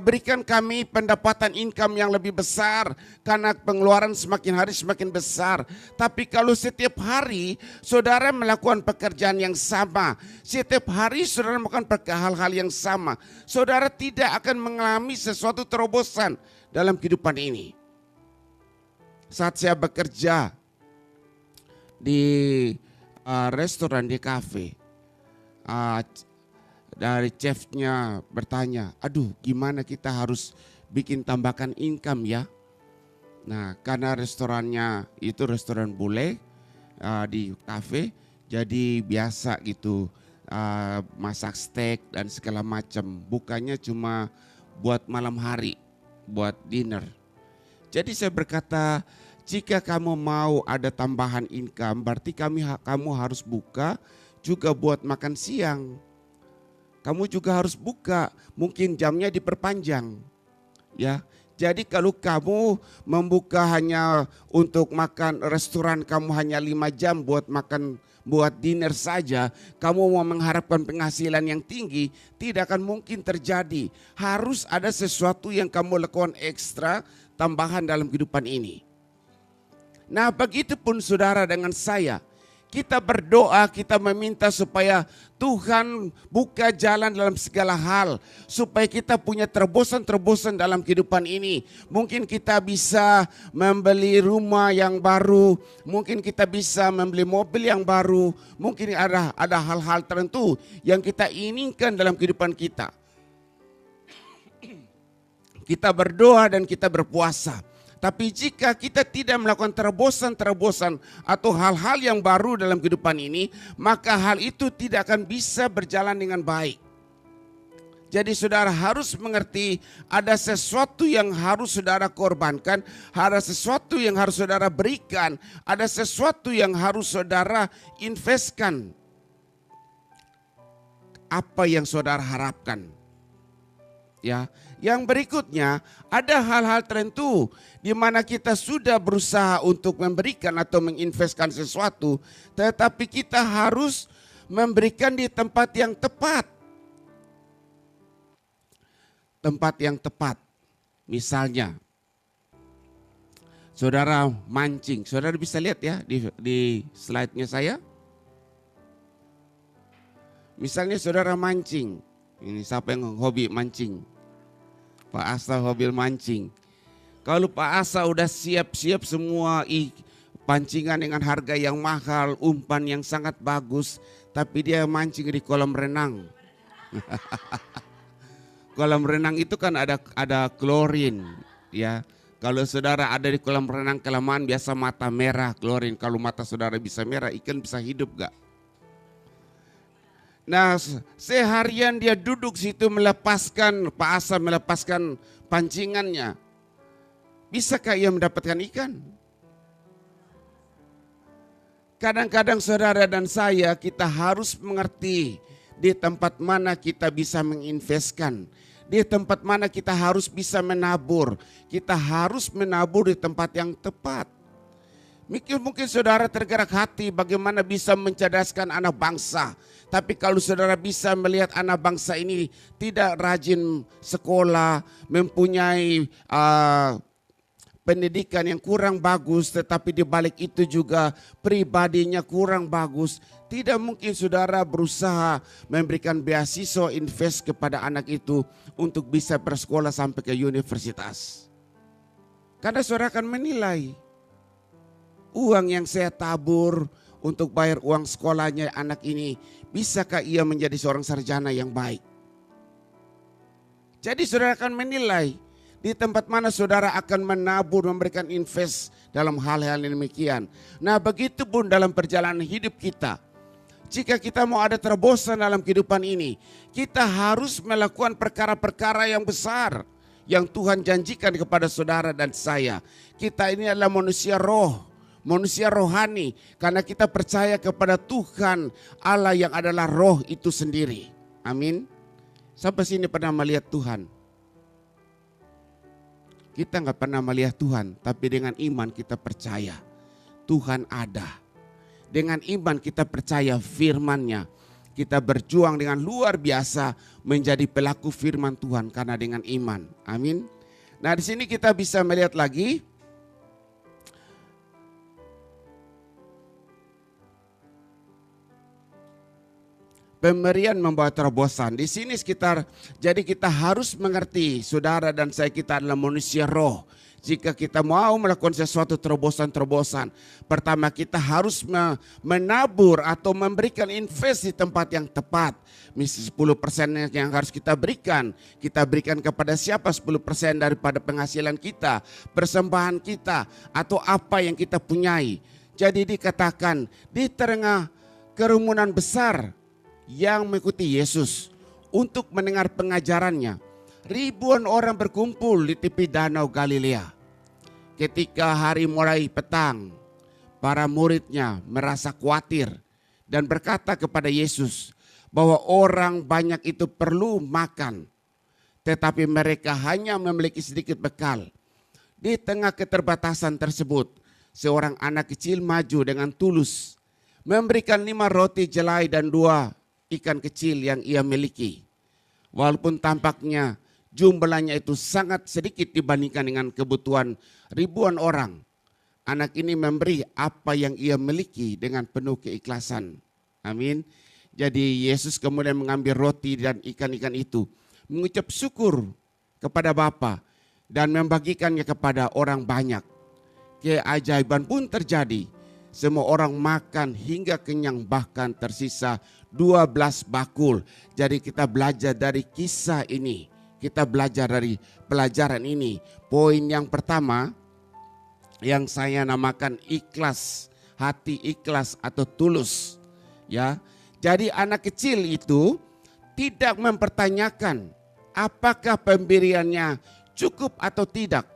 berikan kami pendapatan income yang lebih besar karena pengeluaran semakin hari semakin besar. Tapi kalau setiap hari saudara melakukan pekerjaan yang sama, setiap hari saudara melakukan hal-hal yang sama, saudara tidak akan mengalami sesuatu terobosan dalam kehidupan ini. Saat saya bekerja di restoran, di kafe, dari chefnya bertanya, aduh gimana kita harus bikin tambahkan income ya. Nah karena restorannya itu restoran bule di kafe, jadi biasa gitu masak steak dan segala macam. Bukannya cuma buat malam hari, buat dinner. Jadi saya berkata, jika kamu mau ada tambahan income, berarti kamu harus buka juga buat makan siang. Kamu juga harus buka, mungkin jamnya diperpanjang. Ya, jadi kalau kamu membuka hanya untuk makan restoran, kamu hanya 5 jam buat makan, buat dinner saja, kamu mau mengharapkan penghasilan yang tinggi, tidak akan mungkin terjadi. Harus ada sesuatu yang kamu lakukan ekstra, tambahan dalam kehidupan ini. Nah, begitupun saudara dengan saya. Kita berdoa, kita meminta supaya Tuhan buka jalan dalam segala hal. Supaya kita punya terobosan-terobosan dalam kehidupan ini. Mungkin kita bisa membeli rumah yang baru. Mungkin kita bisa membeli mobil yang baru. Mungkin ada hal-hal tertentu yang kita inginkan dalam kehidupan kita. Kita berdoa dan kita berpuasa. Tapi jika kita tidak melakukan terobosan-terobosan atau hal-hal yang baru dalam kehidupan ini, maka hal itu tidak akan bisa berjalan dengan baik. Jadi saudara harus mengerti ada sesuatu yang harus saudara korbankan, ada sesuatu yang harus saudara berikan, ada sesuatu yang harus saudara investkan. Apa yang saudara harapkan? Ya, yang berikutnya ada hal-hal tertentu di mana kita sudah berusaha untuk memberikan atau menginvestkan sesuatu, tetapi kita harus memberikan di tempat yang tepat. Tempat yang tepat. Misalnya, saudara mancing. Saudara bisa lihat ya di slide-nya saya. Misalnya saudara mancing. Ini siapa yang hobi mancing? Pak Asa hobi mancing. Kalau Pak Asa udah siap-siap semua pancingan dengan harga yang mahal, umpan yang sangat bagus, tapi dia mancing di kolam renang. Kolam renang itu kan ada klorin, ya. Kalau saudara ada di kolam renang kelamaan biasa mata merah, klorin. Kalau mata saudara bisa merah, ikan bisa hidup gak? Nah, seharian dia duduk situ Pak Asa melepaskan pancingannya. Bisakah ia mendapatkan ikan? Kadang-kadang saudara dan saya kita harus mengerti di tempat mana kita bisa menginvestkan. Di tempat mana kita harus bisa menabur. Kita harus menabur di tempat yang tepat. Mungkin saudara tergerak hati bagaimana bisa mencerdaskan anak bangsa. Tapi kalau saudara bisa melihat anak bangsa ini tidak rajin sekolah, mempunyai pendidikan yang kurang bagus, tetapi di balik itu juga pribadinya kurang bagus. Tidak mungkin saudara berusaha memberikan beasiswa invest kepada anak itu untuk bisa bersekolah sampai ke universitas. Karena saudara akan menilai, uang yang saya tabur untuk bayar uang sekolahnya anak ini, bisakah ia menjadi seorang sarjana yang baik? Jadi saudara akan menilai di tempat mana saudara akan menabur, memberikan invest dalam hal-hal yang demikian. Nah, begitu pun dalam perjalanan hidup kita. Jika kita mau ada terobosan dalam kehidupan ini, kita harus melakukan perkara-perkara yang besar yang Tuhan janjikan kepada saudara dan saya. Kita ini adalah manusia roh, manusia rohani, karena kita percaya kepada Tuhan Allah yang adalah roh itu sendiri. Amin. Sampai sini pernah melihat Tuhan? Kita nggak pernah melihat Tuhan, tapi dengan iman kita percaya Tuhan ada. Dengan iman kita percaya firman-Nya. Kita berjuang dengan luar biasa menjadi pelaku firman Tuhan karena dengan iman. Amin. Nah, di sini kita bisa melihat lagi pemberian membawa terobosan. Di sini jadi kita harus mengerti, saudara dan saya, kita adalah manusia roh. Jika kita mau melakukan sesuatu terobosan-terobosan, pertama kita harus menabur atau memberikan invest di tempat yang tepat. Misi 10% yang harus kita berikan kepada siapa? 10% daripada penghasilan kita, persembahan kita, atau apa yang kita punyai. Jadi dikatakan di tengah kerumunan besar yang mengikuti Yesus untuk mendengar pengajarannya, ribuan orang berkumpul di tepi danau Galilea. Ketika hari mulai petang, para muridnya merasa khawatir dan berkata kepada Yesus bahwa orang banyak itu perlu makan, tetapi mereka hanya memiliki sedikit bekal. Di tengah keterbatasan tersebut, seorang anak kecil maju dengan tulus, memberikan 5 roti jelai dan 2 ikan kecil yang ia miliki. Walaupun tampaknya jumlahnya itu sangat sedikit dibandingkan dengan kebutuhan ribuan orang, anak ini memberi apa yang ia miliki dengan penuh keikhlasan. Amin. Jadi Yesus kemudian mengambil roti dan ikan-ikan itu, mengucap syukur kepada Bapa dan membagikannya kepada orang banyak. Keajaiban pun terjadi. Semua orang makan hingga kenyang, bahkan tersisa 12 bakul. Jadi kita belajar dari kisah ini. Kita belajar dari pelajaran ini. Poin yang pertama yang saya namakan ikhlas, hati ikhlas atau tulus. Ya. Jadi anak kecil itu tidak mempertanyakan apakah pemberiannya cukup atau tidak.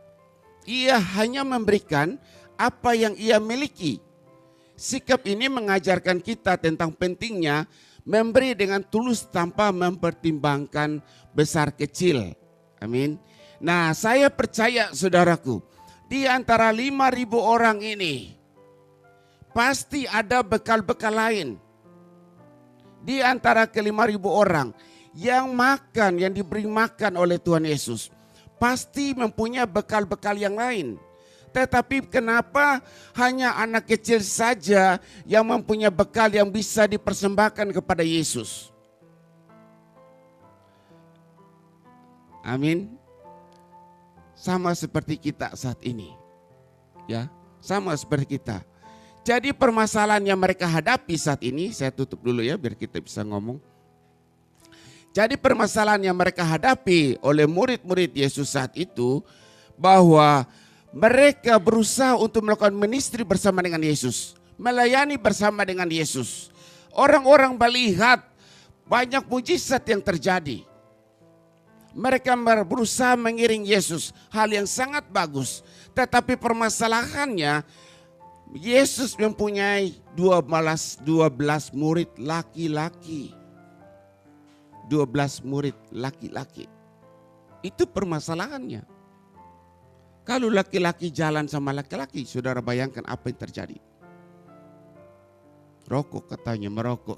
Ia hanya memberikan apa yang ia miliki. Sikap ini mengajarkan kita tentang pentingnya memberi dengan tulus tanpa mempertimbangkan besar kecil. Amin. Nah, saya percaya saudaraku, di antara 5.000 orang ini pasti ada bekal-bekal lain. Di antara ke 5.000 orang yang makan, yang diberi makan oleh Tuhan Yesus, pasti mempunyai bekal-bekal yang lain. Tetapi kenapa hanya anak kecil saja yang mempunyai bekal yang bisa dipersembahkan kepada Yesus? Amin. Sama seperti kita saat ini. Ya, sama seperti kita. Jadi permasalahan yang mereka hadapi saat ini, saya tutup dulu ya biar kita bisa ngomong. Jadi permasalahan yang mereka hadapi oleh murid-murid Yesus saat itu, bahwa mereka berusaha untuk melakukan ministry bersama dengan Yesus, melayani bersama dengan Yesus. Orang-orang melihat banyak mujizat yang terjadi. Mereka berusaha mengiring Yesus, hal yang sangat bagus. Tetapi permasalahannya, Yesus mempunyai 12 murid laki-laki. 12 murid laki-laki. Itu permasalahannya. Kalau laki-laki jalan sama laki-laki, saudara bayangkan apa yang terjadi. Rokok katanya, merokok.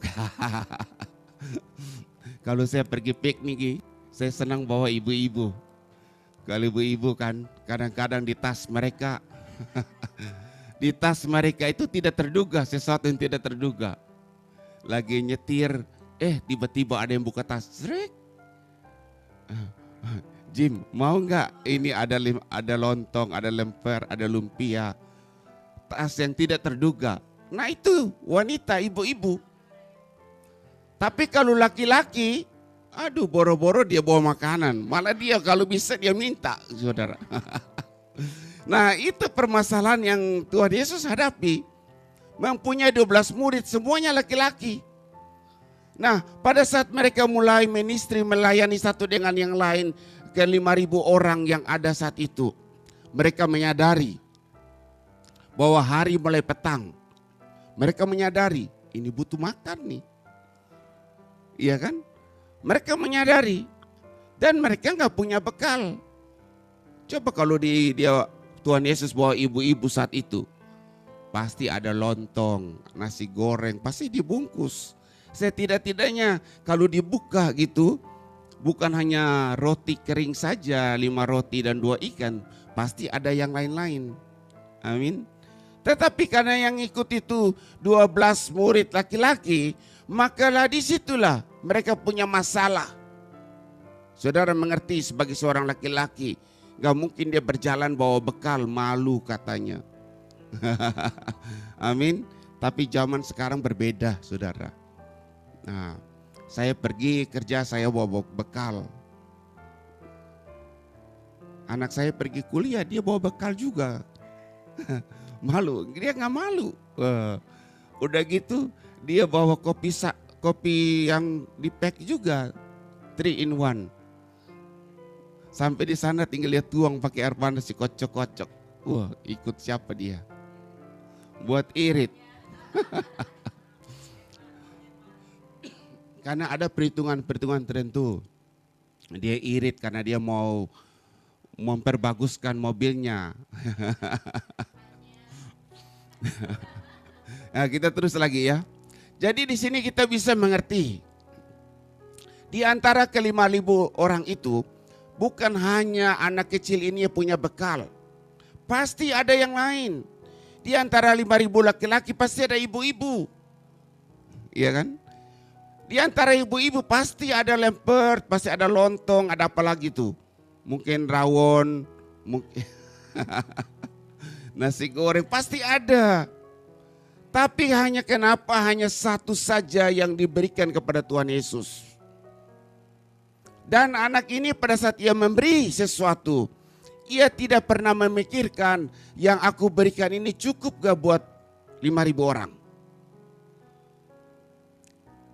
Kalau saya pergi piknik, saya senang bawa ibu-ibu. Kalau ibu-ibu kan kadang-kadang di tas mereka, di tas mereka itu tidak terduga, sesuatu yang tidak terduga. Lagi nyetir, tiba-tiba ada yang buka tas. Zrek. Jim, mau nggak? Ini ada lontong, ada lemper, ada lumpia. Tas yang tidak terduga. Nah itu wanita, ibu-ibu. Tapi kalau laki-laki, aduh boro-boro dia bawa makanan. Malah dia kalau bisa dia minta, saudara. Nah itu permasalahan yang Tuhan Yesus hadapi. Mempunyai 12 murid, semuanya laki-laki. Nah pada saat mereka mulai ministry, melayani satu dengan yang lain, ke 5.000 orang yang ada saat itu, mereka menyadari bahwa hari mulai petang. Mereka menyadari ini butuh makan nih. Iya kan? Mereka menyadari dan mereka nggak punya bekal. Coba kalau Tuhan Yesus bawa ibu-ibu saat itu, pasti ada lontong, nasi goreng, pasti dibungkus. Setidak-tidaknya kalau dibuka gitu, bukan hanya roti kering saja, 5 roti dan 2 ikan. Pasti ada yang lain-lain. Amin. Tetapi karena yang ikut itu 12 murid laki-laki, makalah disitulah mereka punya masalah. Saudara mengerti sebagai seorang laki-laki, gak mungkin dia berjalan bawa bekal, malu katanya. Amin. Tapi zaman sekarang berbeda, saudara. Nah, saya pergi kerja, saya bawa bekal. Anak saya pergi kuliah, dia bawa bekal juga. Malu, dia nggak malu. Udah gitu, dia bawa kopi yang di pack juga, 3 in 1. Sampai di sana tinggal lihat tuang pakai air panas, si kocok-kocok. Wah, ikut siapa dia? Buat irit. Karena ada perhitungan-perhitungan tertentu. Dia irit karena dia mau memperbaguskan mobilnya. Nah, kita terus lagi ya. Jadi di sini kita bisa mengerti. Di antara ke-5.000 orang itu, bukan hanya anak kecil ini yang punya bekal. Pasti ada yang lain. Di antara 5.000 laki-laki pasti ada ibu-ibu. Iya kan? Di antara ibu-ibu pasti ada lemper, pasti ada lontong, ada apa lagi tuh. Mungkin rawon, mungkin nasi goreng, pasti ada. Tapi kenapa hanya satu saja yang diberikan kepada Tuhan Yesus. Dan anak ini pada saat ia memberi sesuatu, ia tidak pernah memikirkan yang aku berikan ini cukup gak buat 5.000 orang.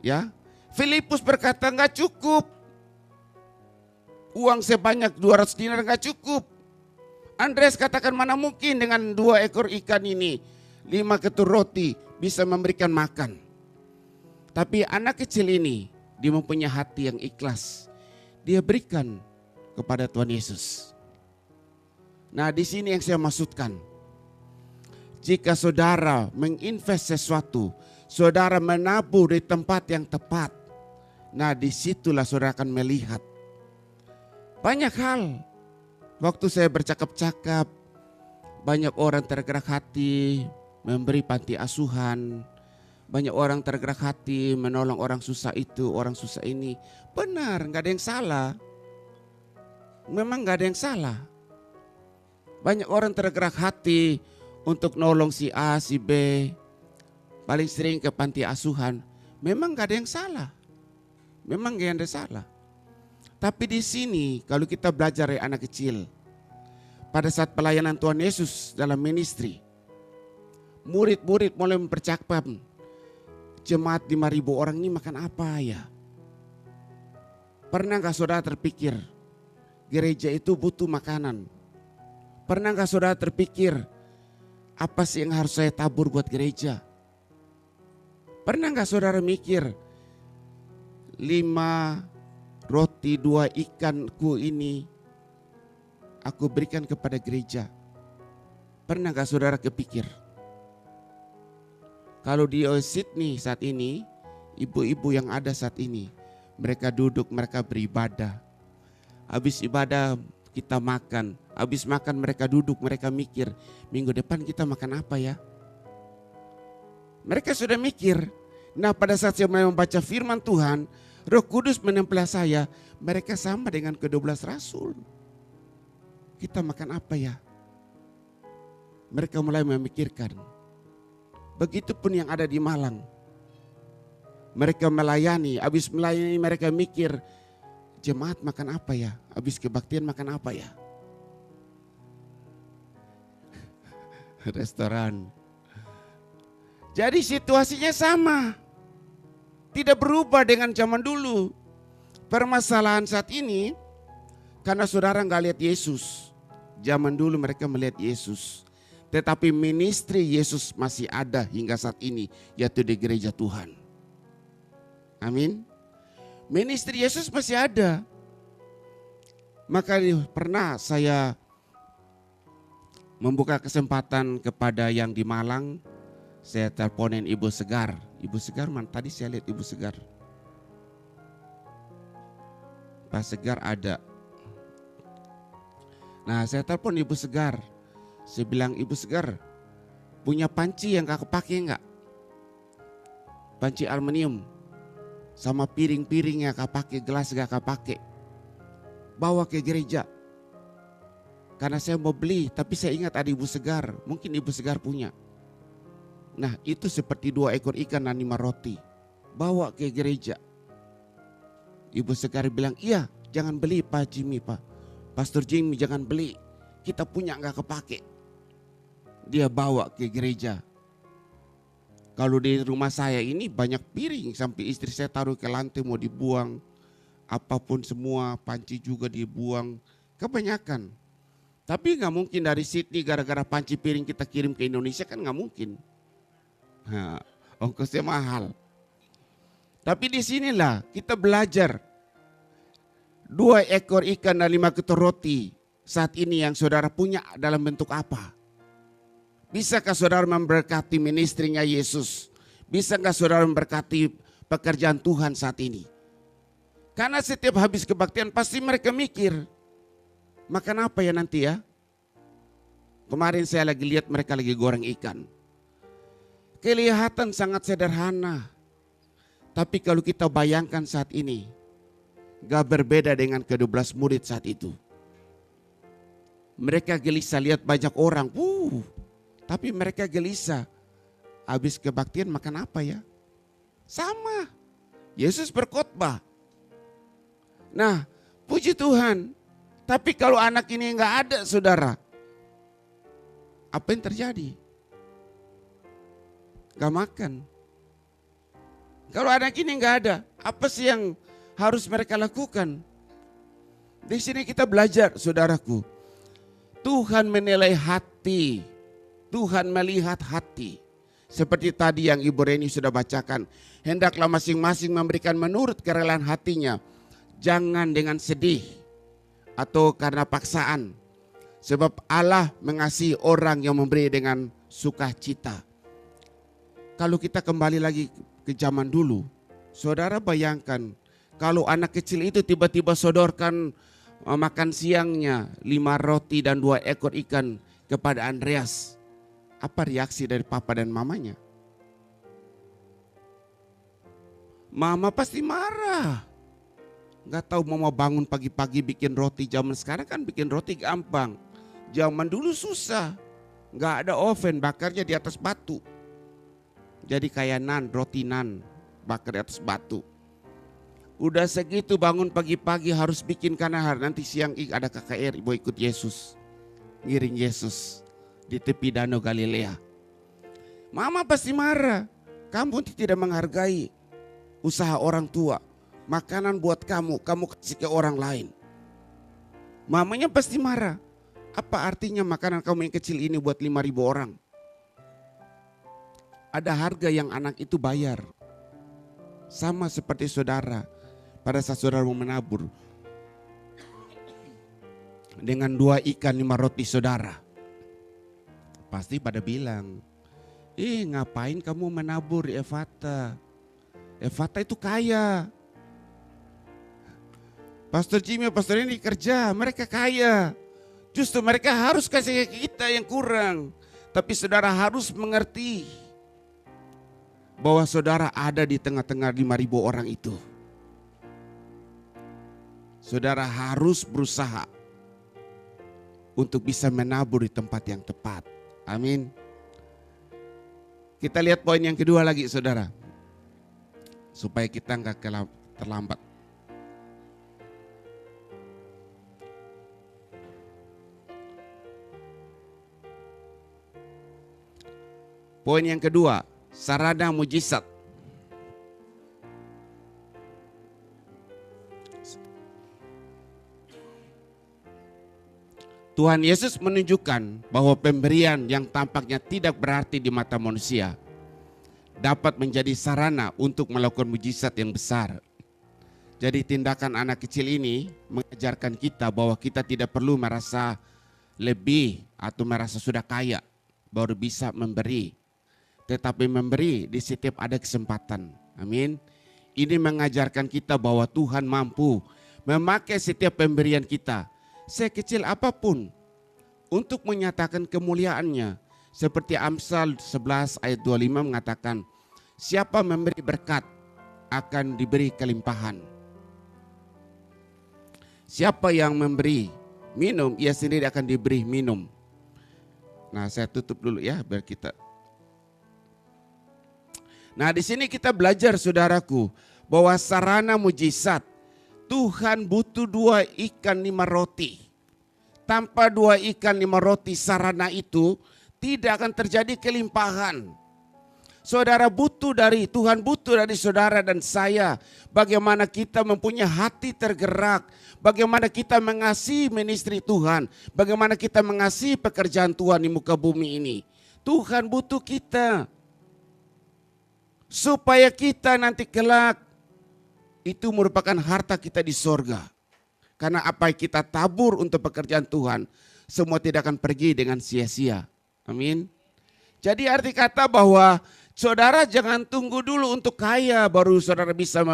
Ya, Filipus berkata gak cukup. Uang sebanyak 200 dinar gak cukup. Andreas katakan mana mungkin dengan 2 ekor ikan ini, 5 ketur roti bisa memberikan makan. Tapi anak kecil ini, dia mempunyai hati yang ikhlas. Dia berikan kepada Tuhan Yesus. Nah, di sini yang saya maksudkan. Jika saudara menginvest sesuatu, saudara menabur di tempat yang tepat. Nah, disitulah saudara akan melihat banyak hal Waktu saya bercakap-cakap, banyak orang tergerak hati memberi panti asuhan. Banyak orang tergerak hati menolong orang susah itu, orang susah ini. Benar, gak ada yang salah. Memang gak ada yang salah. Banyak orang tergerak hati untuk nolong si A, si B. Paling sering ke panti asuhan. Memang gak ada yang salah. Memang gak ada yang salah. Tapi di sini kalau kita belajar dari anak kecil. Pada saat pelayanan Tuhan Yesus dalam ministry. Murid-murid mulai mempercakap. Jemaat 5.000 orang ini makan apa ya? Pernah gak saudara terpikir gereja itu butuh makanan? Pernah gak saudara terpikir apa sih yang harus saya tabur buat gereja? Pernah gak saudara mikir 5 roti 2 ikanku ini aku berikan kepada gereja? Pernah gak saudara kepikir? Kalau di Sydney saat ini, ibu-ibu yang ada saat ini, mereka duduk, mereka beribadah. Habis ibadah kita makan, habis makan mereka duduk, mereka mikir, minggu depan kita makan apa ya? Mereka sudah mikir. Nah, pada saat saya mulai membaca firman Tuhan, Roh Kudus menempel saya, mereka sama dengan ke-12 rasul. Kita makan apa ya? Mereka mulai memikirkan. Begitupun yang ada di Malang. Mereka melayani, habis melayani mereka mikir, jemaat makan apa ya? Habis kebaktian makan apa ya? Restoran. Jadi situasinya sama. Tidak berubah dengan zaman dulu. Permasalahan saat ini, karena saudara nggak lihat Yesus. Zaman dulu mereka melihat Yesus. Tetapi ministry Yesus masih ada hingga saat ini, yaitu di gereja Tuhan. Amin. Ministry Yesus masih ada. Maka pernah saya membuka kesempatan kepada yang di Malang. Saya teleponin Ibu Segar. Ibu Segar mana? Tadi saya lihat Ibu Segar. Pak Segar ada. Nah, saya telepon Ibu Segar. Saya bilang, Ibu Segar, punya panci yang kakak pakai enggak? Panci aluminium. Sama piring-piring yang kakak pakai, gelas yang kakak pakai. Bawa ke gereja. Karena saya mau beli, tapi saya ingat ada Ibu Segar. Mungkin Ibu Segar punya. Nah, itu seperti 2 ekor ikan dan 5 roti. Bawa ke gereja. Ibu Segar bilang, iya, jangan beli Pak Jimmy, Pak. Pastor Jimmy jangan beli. Kita punya enggak kepake. Dia bawa ke gereja. Kalau di rumah saya ini banyak piring. Sampai istri saya taruh ke lantai mau dibuang. Apapun semua, panci juga dibuang. Kebanyakan. Tapi gak mungkin dari Sydney gara-gara panci piring kita kirim ke Indonesia kan gak mungkin. Nah, ongkosnya mahal. Tapi di sinilah kita belajar. 2 ekor ikan dan 5 ketur roti. Saat ini yang saudara punya dalam bentuk apa? Bisakah saudara memberkati ministrinya Yesus? Bisakah saudara memberkati pekerjaan Tuhan saat ini? Karena setiap habis kebaktian pasti mereka mikir, makan apa ya nanti ya? Kemarin saya lagi lihat mereka lagi goreng ikan. Kelihatan sangat sederhana. Tapi kalau kita bayangkan saat ini, gak berbeda dengan ke-12 murid saat itu. Mereka gelisah lihat banyak orang, tapi mereka gelisah. Habis kebaktian makan apa ya? Sama. Yesus berkhotbah. Nah, puji Tuhan. Tapi kalau anak ini nggak ada, saudara, apa yang terjadi? Gak makan. Kalau anak ini nggak ada, apa sih yang harus mereka lakukan? Di sini kita belajar, saudaraku. Tuhan menilai hati. Tuhan melihat hati. Seperti tadi yang Ibu Reni sudah bacakan. Hendaklah masing-masing memberikan menurut kerelaan hatinya. Jangan dengan sedih atau karena paksaan. Sebab Allah mengasihi orang yang memberi dengan sukacita. Kalau kita kembali lagi ke zaman dulu. Saudara bayangkan. Kalau anak kecil itu tiba-tiba sodorkan makan siangnya 5 roti dan 2 ekor ikan kepada Andreas. Apa reaksi dari papa dan mamanya? Mama pasti marah. Gak tahu mau bangun pagi-pagi bikin roti. Zaman sekarang kan bikin roti gampang. Zaman dulu susah. Gak ada oven, bakarnya di atas batu. Jadi kayak roti nan, bakar di atas batu. Udah segitu bangun pagi-pagi harus bikin kanahar. Nanti siang ada KKR, ibu ikut Yesus. Ngiring Yesus di tepi danau Galilea. Mama pasti marah. Kamu tidak menghargai usaha orang tua. Makanan buat kamu kasih ke orang lain. Mamanya pasti marah. Apa artinya makanan kamu yang kecil ini buat 5.000 orang? Ada harga yang anak itu bayar. Sama seperti saudara. Pada saat saudara mau menabur. Dengan 2 ikan 5 roti saudara. Pasti pada bilang, ngapain kamu menabur Evata? Evata itu kaya. Pastor Jimmy, pastor ini kerja, mereka kaya. Justru mereka harus kasih ke kita yang kurang. Tapi saudara harus mengerti bahwa saudara ada di tengah-tengah 5.000 orang itu. Saudara harus berusaha untuk bisa menabur di tempat yang tepat. Amin. Kita lihat poin yang kedua lagi saudara. Supaya kita nggak terlambat. Poin yang kedua, sarana mujizat. Tuhan Yesus menunjukkan bahwa pemberian yang tampaknya tidak berarti di mata manusia dapat menjadi sarana untuk melakukan mujizat yang besar. Jadi tindakan anak kecil ini mengajarkan kita bahwa kita tidak perlu merasa lebih atau merasa sudah kaya baru bisa memberi. Tetapi memberi di setiap ada kesempatan. Amin. Ini mengajarkan kita bahwa Tuhan mampu memakai setiap pemberian kita, sekecil apapun, untuk menyatakan kemuliaannya. Seperti Amsal 11 ayat 25 mengatakan, siapa memberi berkat akan diberi kelimpahan. Siapa yang memberi minum, ia sendiri akan diberi minum. Nah, saya tutup dulu ya biar kita. Nah, di sini kita belajar saudaraku bahwa sarana mujizat Tuhan butuh 2 ikan 5 roti. Tanpa 2 ikan 5 roti sarana itu tidak akan terjadi kelimpahan. Saudara butuh dari Tuhan, butuh dari saudara dan saya. Bagaimana kita mempunyai hati tergerak. Bagaimana kita mengasihi ministry Tuhan. Bagaimana kita mengasihi pekerjaan Tuhan di muka bumi ini. Tuhan butuh kita. Supaya kita nanti kelak itu merupakan harta kita di sorga. Karena apa yang kita tabur untuk pekerjaan Tuhan, semua tidak akan pergi dengan sia-sia. Amin. Jadi arti kata bahwa saudara jangan tunggu dulu untuk kaya baru saudara bisa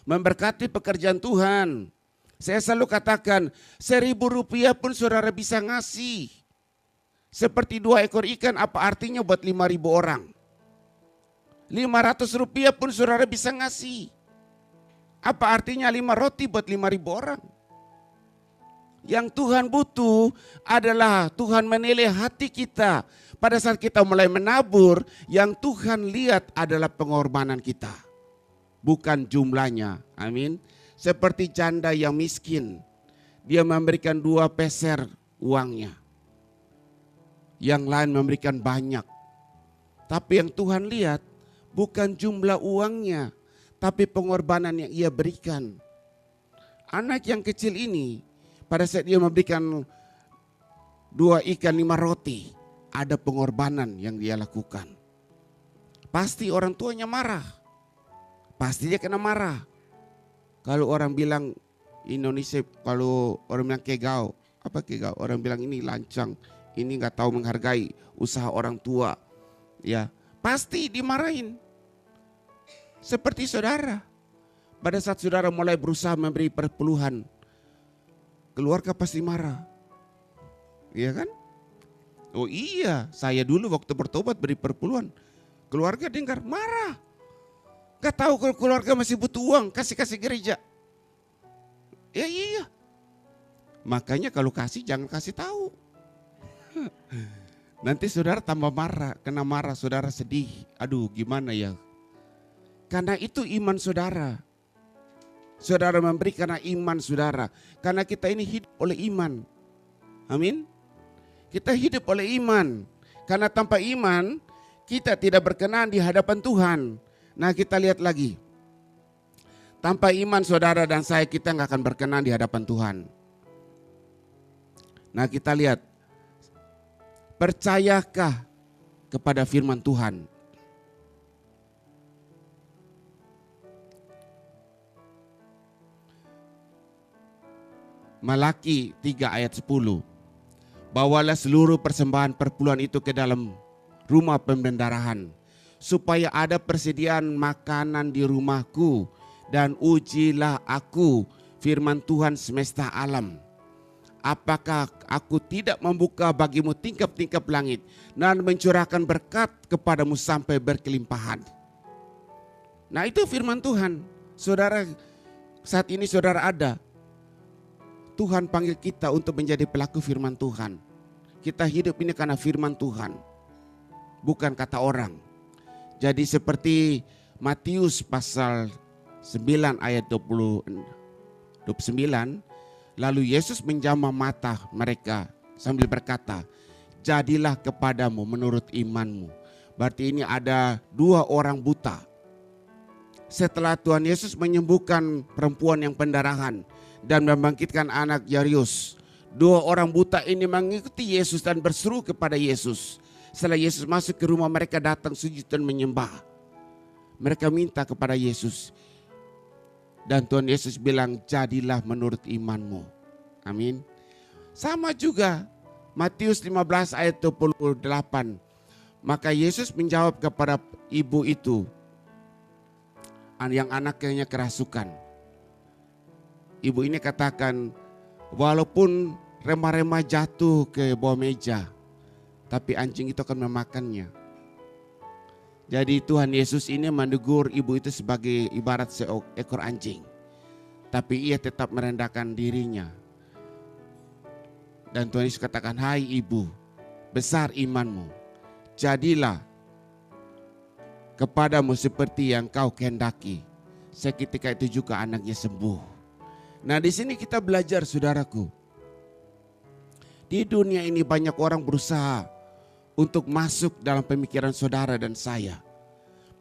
memberkati pekerjaan Tuhan. Saya selalu katakan 1.000 rupiah pun saudara bisa ngasih. Seperti 2 ekor ikan apa artinya buat 5.000 orang. 500 rupiah pun saudara bisa ngasih. Apa artinya 5 roti buat 5.000 orang. Yang Tuhan butuh adalah Tuhan menilai hati kita. Pada saat kita mulai menabur, yang Tuhan lihat adalah pengorbanan kita. Bukan jumlahnya. Amin. Seperti janda yang miskin. Dia memberikan 2 peser uangnya. Yang lain memberikan banyak. Tapi yang Tuhan lihat bukan jumlah uangnya. Tapi pengorbanan yang ia berikan. Anak yang kecil ini pada saat dia memberikan 2 ikan 5 roti. Ada pengorbanan yang dia lakukan. Pasti orang tuanya marah. Pasti dia kena marah. Kalau orang bilang Indonesia, kalau orang bilang kegau. Apa kegau? Orang bilang ini lancang. Ini gak tahu menghargai usaha orang tua. Ya, pasti dimarahin. Seperti saudara. Pada saat saudara mulai berusaha memberi perpuluhan keluarga pasti marah. Iya kan? Oh iya, saya dulu waktu bertobat beri perpuluhan, keluarga dengar marah. Gak tahu kalau keluarga masih butuh uang, kasih gereja. Ya iya. Makanya kalau kasih jangan kasih tahu. Nanti saudara tambah marah, kena marah saudara sedih. Aduh gimana ya. Karena itu iman saudara. Saudara memberi karena iman saudara. Karena kita ini hidup oleh iman. Amin. Kita hidup oleh iman. Karena tanpa iman kita tidak berkenan di hadapan Tuhan. Nah kita lihat lagi. Tanpa iman saudara dan saya kita nggak akan berkenan di hadapan Tuhan. Nah kita lihat. Percayakah kepada firman Tuhan? Malaki 3 ayat 10. Bawalah seluruh persembahan perpuluhan itu ke dalam rumah pembendarahan, supaya ada persediaan makanan di rumahku, dan ujilah aku, firman Tuhan semesta alam. Apakah aku tidak membuka bagimu tingkap-tingkap langit dan mencurahkan berkat kepadamu sampai berkelimpahan. Nah itu firman Tuhan. Saudara, saat ini saudara ada. Tuhan panggil kita untuk menjadi pelaku firman Tuhan. Kita hidup ini karena firman Tuhan, bukan kata orang. Jadi seperti Matius pasal 9 ayat 29, lalu Yesus menjamah mata mereka sambil berkata, jadilah kepadamu menurut imanmu. Berarti ini ada 2 orang buta. Setelah Tuhan Yesus menyembuhkan perempuan yang pendarahan dan membangkitkan anak Jairus, 2 orang buta ini mengikuti Yesus dan berseru kepada Yesus. Setelah Yesus masuk ke rumah, mereka datang sujud dan menyembah. Mereka minta kepada Yesus. Dan Tuhan Yesus bilang, jadilah menurut imanmu. Amin. Sama juga Matius 15 ayat 28. Maka Yesus menjawab kepada ibu itu yang anaknya kerasukan. Ibu ini katakan, walaupun remah-remah jatuh ke bawah meja, tapi anjing itu akan memakannya. Jadi Tuhan Yesus ini menegur ibu itu sebagai ibarat seekor anjing. Tapi ia tetap merendahkan dirinya. Dan Tuhan Yesus katakan, hai ibu, besar imanmu. Jadilah kepadamu seperti yang kau kehendaki. Seketika itu juga anaknya sembuh. Nah di sini kita belajar saudaraku. Di dunia ini banyak orang berusaha untuk masuk dalam pemikiran saudara dan saya.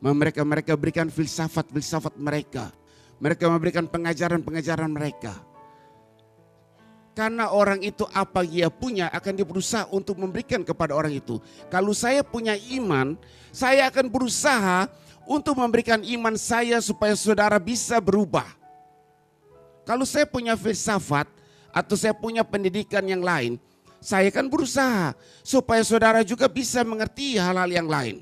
Mereka berikan filsafat mereka. Mereka memberikan pengajaran mereka. Karena orang itu apa dia punya akan dia berusaha untuk memberikan kepada orang itu. Kalau saya punya iman, saya akan berusaha untuk memberikan iman saya supaya saudara bisa berubah. Kalau saya punya filsafat atau saya punya pendidikan yang lain, saya akan berusaha supaya saudara juga bisa mengerti hal-hal yang lain.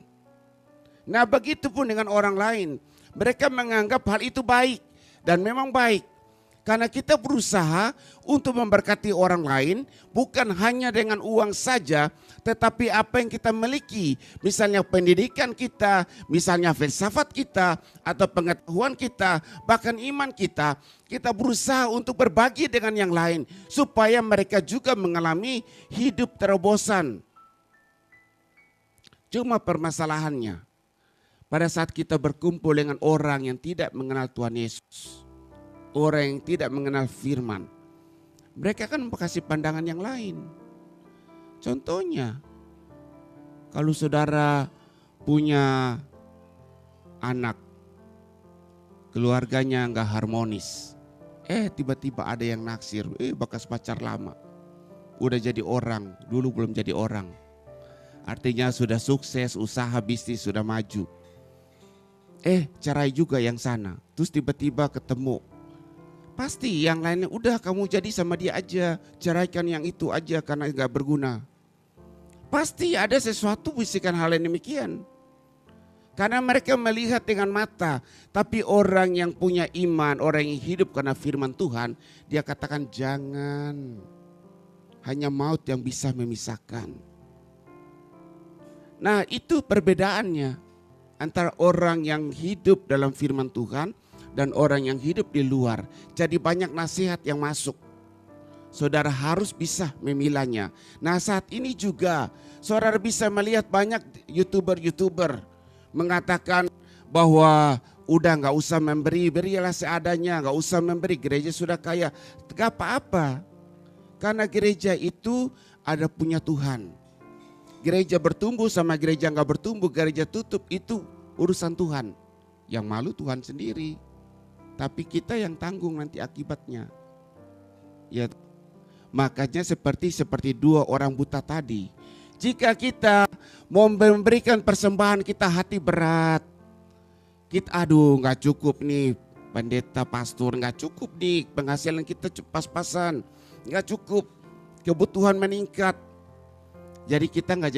Nah begitu pun dengan orang lain. Mereka menganggap hal itu baik dan memang baik. Karena kita berusaha untuk memberkati orang lain bukan hanya dengan uang saja, tetapi apa yang kita miliki. Misalnya pendidikan kita, misalnya filsafat kita, atau pengetahuan kita, bahkan iman kita. Kita berusaha untuk berbagi dengan yang lain supaya mereka juga mengalami hidup terobosan. Cuma permasalahannya, pada saat kita berkumpul dengan orang yang tidak mengenal Tuhan Yesus, orang yang tidak mengenal firman, mereka akan kasih pandangan yang lain. Contohnya, kalau saudara punya anak, keluarganya nggak harmonis, tiba-tiba ada yang naksir, bekas pacar lama, udah jadi orang, dulu belum jadi orang. Artinya sudah sukses, usaha bisnis sudah maju. Cerai juga yang sana, terus tiba-tiba ketemu. Pasti yang lainnya, udah kamu jadi sama dia aja, ceraikan yang itu aja karena gak berguna. Pasti ada sesuatu bisikan hal yang demikian. Karena mereka melihat dengan mata. Tapi orang yang punya iman, orang yang hidup karena firman Tuhan, dia katakan jangan. Hanya maut yang bisa memisahkan. Nah, itu perbedaannya antara orang yang hidup dalam firman Tuhan dan orang yang hidup di luar. Jadi banyak nasihat yang masuk. Saudara harus bisa memilahnya. Nah, saat ini juga saudara bisa melihat banyak YouTuber mengatakan bahwa udah nggak usah memberi, berilah seadanya, nggak usah memberi, gereja sudah kaya. Gak apa-apa, karena gereja itu ada punya Tuhan. Gereja bertumbuh sama gereja nggak bertumbuh, gereja tutup itu urusan Tuhan. Yang malu Tuhan sendiri, tapi kita yang tanggung nanti akibatnya. Ya, makanya seperti dua orang buta tadi. Jika kita mau memberikan persembahan, kita hati berat. Kita aduh nggak cukup nih pendeta pastor, nggak cukup nih penghasilan kita pas-pasan, nggak cukup, kebutuhan meningkat. Jadi kita nggak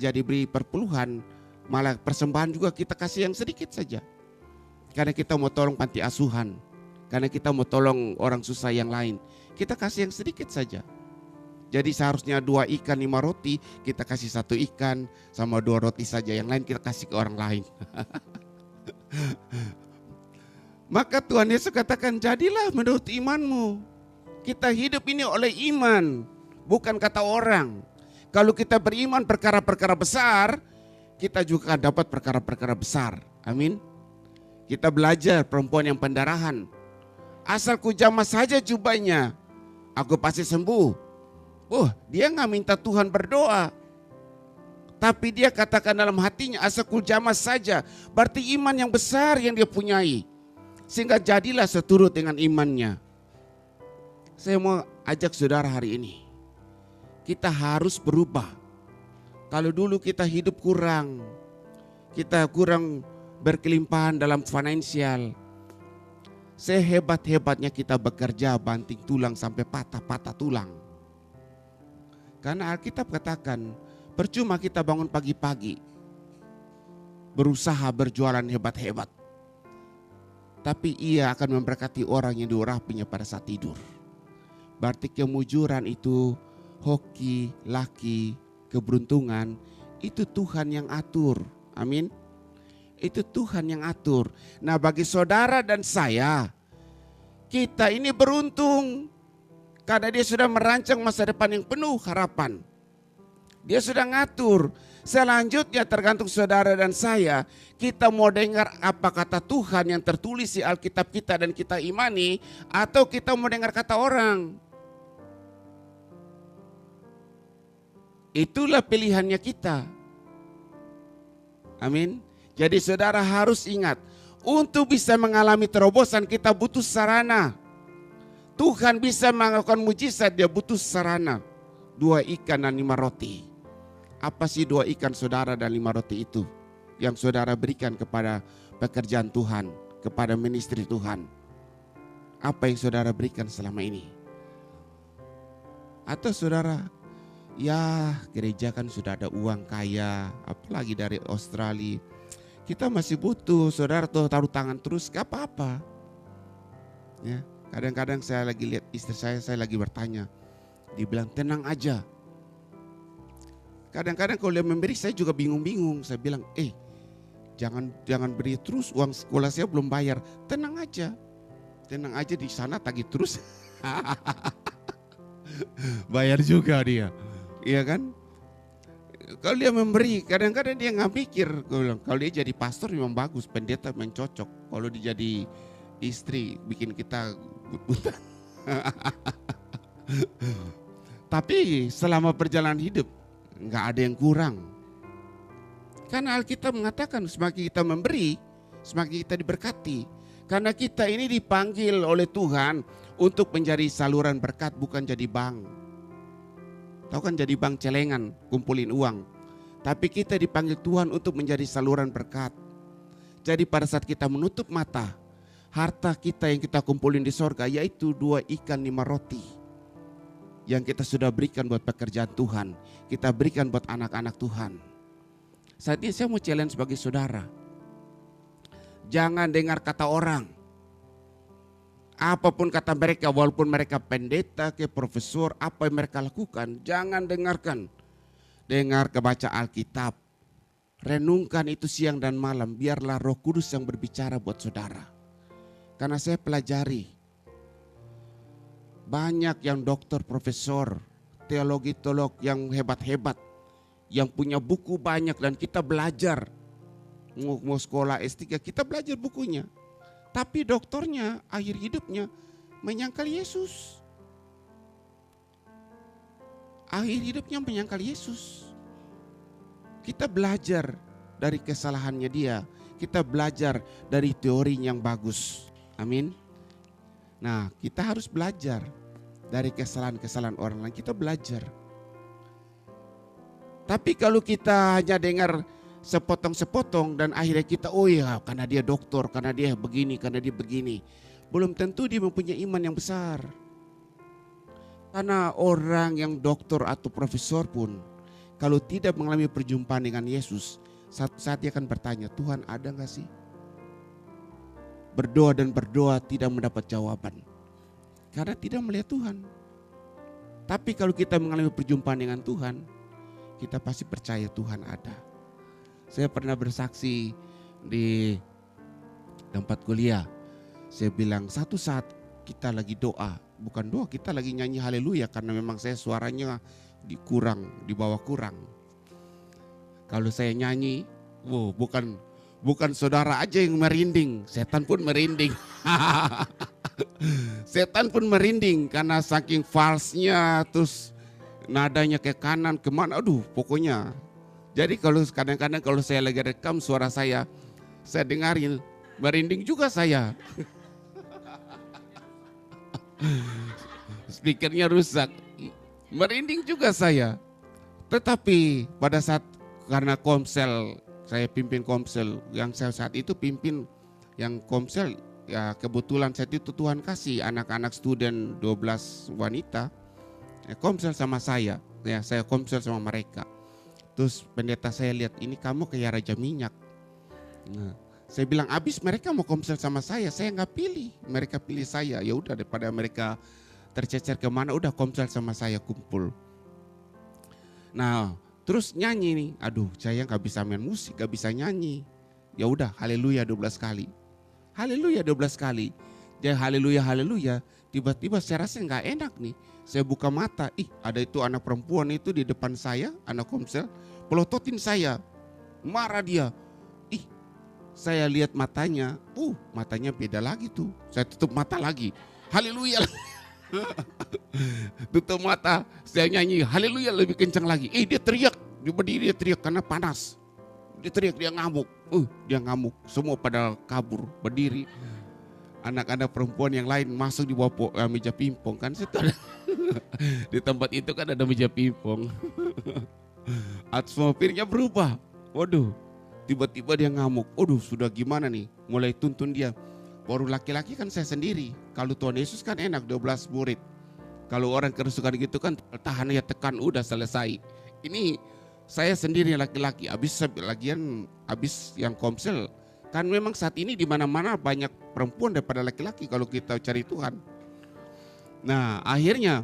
jadi beli perpuluhan, malah persembahan juga kita kasih yang sedikit saja. Karena kita mau tolong panti asuhan, karena kita mau tolong orang susah yang lain, kita kasih yang sedikit saja. Jadi seharusnya 2 ikan 5 roti, kita kasih 1 ikan sama 2 roti saja. Yang lain kita kasih ke orang lain. Maka Tuhan Yesus katakan, jadilah menurut imanmu. Kita hidup ini oleh iman, bukan kata orang. Kalau kita beriman perkara-perkara besar, kita juga dapat perkara-perkara besar. Amin. Kita belajar perempuan yang pendarahan. Asal ku jamah saja jubahnya, aku pasti sembuh. Dia nggak minta Tuhan berdoa, tapi dia katakan dalam hatinya asal ku jamah saja. Berarti iman yang besar yang dia punyai, sehingga jadilah seturut dengan imannya. Saya mau ajak saudara hari ini, kita harus berubah. Kalau dulu kita hidup kurang berkelimpahan dalam finansial, sehebat-hebatnya kita bekerja banting tulang sampai patah-patah tulang. Karena Alkitab katakan, percuma kita bangun pagi-pagi, berusaha berjualan hebat-hebat, tapi ia akan memberkati orang yang diurapinya pada saat tidur. Berarti kemujuran itu, hoki, laki, keberuntungan, itu Tuhan yang atur. Amin. Itu Tuhan yang atur. Nah, bagi saudara dan saya, kita ini beruntung. Karena dia sudah merancang masa depan yang penuh harapan. Dia sudah ngatur. Selanjutnya tergantung saudara dan saya. Kita mau dengar apa kata Tuhan yang tertulis di Alkitab kita dan kita imani. Atau kita mau dengar kata orang. Itulah pilihannya kita. Amin. Jadi saudara harus ingat. Untuk bisa mengalami terobosan kita butuh sarana. Tuhan bisa melakukan mujizat, dia butuh sarana. 2 ikan dan 5 roti. Apa sih 2 ikan saudara dan 5 roti itu? Yang saudara berikan kepada pekerjaan Tuhan, kepada ministry Tuhan. Apa yang saudara berikan selama ini? Atau saudara, ya gereja kan sudah ada uang kaya, apalagi dari Australia. Kita masih butuh, saudara tuh taruh tangan terus, gak apa-apa. Ya. Kadang-kadang saya lagi lihat istri saya lagi bertanya. Dibilang tenang aja. Kadang-kadang kalau dia memberi saya juga bingung-bingung. Saya bilang jangan beri terus, uang sekolah saya belum bayar. Tenang aja di sana tagih terus. Bayar juga dia. Iya kan? Kalau dia memberi, kadang-kadang dia nggak mikir. Kalau dia jadi pastor memang bagus, pendeta memang cocok. Kalau dia jadi istri bikin kita buta. Tapi selama perjalanan hidup nggak ada yang kurang. Karena Alkitab mengatakan semakin kita memberi, semakin kita diberkati. Karena kita ini dipanggil oleh Tuhan untuk menjadi saluran berkat, bukan jadi bank. Tahu kan jadi bank celengan, kumpulin uang. Tapi kita dipanggil Tuhan untuk menjadi saluran berkat. Jadi pada saat kita menutup mata, harta kita yang kita kumpulin di sorga yaitu 2 ikan 5 roti. Yang kita sudah berikan buat pekerjaan Tuhan. Kita berikan buat anak-anak Tuhan. Saat ini saya mau challenge bagi saudara. Jangan dengar kata orang. Apapun kata mereka, walaupun mereka pendeta, ke profesor, apa yang mereka lakukan, jangan dengarkan. Dengar kebaca Alkitab. Renungkan itu siang dan malam, biarlah Roh Kudus yang berbicara buat saudara. Karena saya pelajari, banyak yang dokter, profesor, teolog yang hebat-hebat, yang punya buku banyak dan kita belajar. Mau sekolah S3 kita belajar bukunya. Tapi dokternya akhir hidupnya menyangkal Yesus. Akhir hidupnya menyangkal Yesus. Kita belajar dari kesalahannya dia. Kita belajar dari teori yang bagus. Amin. Nah, kita harus belajar dari kesalahan-kesalahan orang lain. Kita belajar. Tapi kalau kita hanya dengar sepotong-sepotong dan akhirnya kita, oh ya karena dia dokter, karena dia begini, karena dia begini. Belum tentu dia mempunyai iman yang besar. Karena orang yang dokter atau profesor pun kalau tidak mengalami perjumpaan dengan Yesus, satu saat dia akan bertanya, Tuhan ada gak sih? Berdoa dan berdoa tidak mendapat jawaban. Karena tidak melihat Tuhan. Tapi kalau kita mengalami perjumpaan dengan Tuhan, kita pasti percaya Tuhan ada. Saya pernah bersaksi di tempat kuliah. Saya bilang satu saat kita lagi doa, bukan doa, kita lagi nyanyi haleluya karena memang saya suaranya di bawah kurang. Kalau saya nyanyi, wow, bukan saudara aja yang merinding, setan pun merinding. Setan pun merinding karena saking falsnya, terus nadanya ke kanan kemana, aduh pokoknya. Jadi kalau kadang-kadang kalau saya lagi rekam suara saya dengarin, merinding juga saya. Speakernya rusak, merinding juga saya. Tetapi pada saat karena Komsel, saya pimpin Komsel, yang saya saat itu pimpin yang Komsel, ya kebetulan saat itu Tuhan kasih anak-anak student 12 wanita, Komsel sama saya, ya saya Komsel sama mereka. Terus pendeta saya lihat, ini kamu kayak Raja Minyak. Nah, saya bilang abis mereka mau Komsel sama saya nggak pilih, mereka pilih saya. Ya udah daripada mereka tercecer kemana, udah Komsel sama saya kumpul. Nah, terus nyanyi nih, aduh saya nggak bisa main musik, nggak bisa nyanyi. Ya udah haleluya 12 kali, haleluya 12 kali. Jadi haleluya, tiba-tiba saya rasa nggak enak nih. Saya buka mata, ada itu anak perempuan itu di depan saya, anak Komsel, pelototin saya, marah dia. Saya lihat matanya, matanya beda lagi tuh. Saya tutup mata lagi, haleluya. Tutup mata, saya nyanyi haleluya lebih kencang lagi. Dia teriak, dia berdiri, dia teriak karena panas. Dia teriak, dia ngamuk, dia ngamuk. Semua pada kabur, berdiri. Anak-anak perempuan yang lain masuk di bawah meja pingpong kan, di tempat itu kan ada meja pingpong. Atmosfernya berubah. Waduh, tiba-tiba dia ngamuk. Waduh, sudah gimana nih? Mulai tuntun dia. Baru laki-laki kan saya sendiri. Kalau Tuhan Yesus kan enak 12 murid. Kalau orang kerasukan gitu kan tahan ya, tekan udah selesai. Ini saya sendiri laki-laki. Habis yang Komsel. Kan memang saat ini di mana-mana banyak perempuan daripada laki-laki kalau kita cari Tuhan. Nah, akhirnya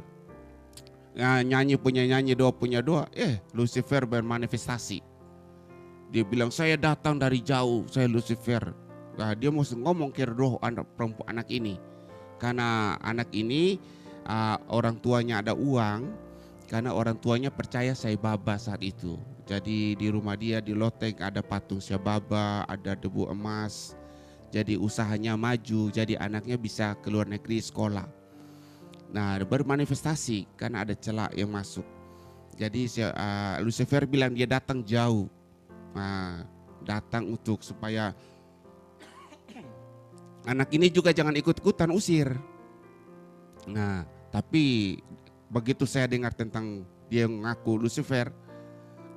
nyanyi punya nyanyi, doa punya doa. Lucifer bermanifestasi. Dia bilang saya datang dari jauh, saya Lucifer. Nah, dia mau ngomong ke roh anak ini. Karena anak ini orang tuanya ada uang, karena orang tuanya percaya Sai Baba saat itu. Jadi di rumah dia di loteng ada patung Sai Baba, ada debu emas. Jadi usahanya maju, jadi anaknya bisa ke luar negeri sekolah. Nah, bermanifestasi karena ada celah yang masuk. Jadi Lucifer bilang dia datang jauh. Datang untuk supaya anak ini juga jangan ikut-ikutan usir. Nah, tapi begitu saya dengar tentang dia ngaku Lucifer,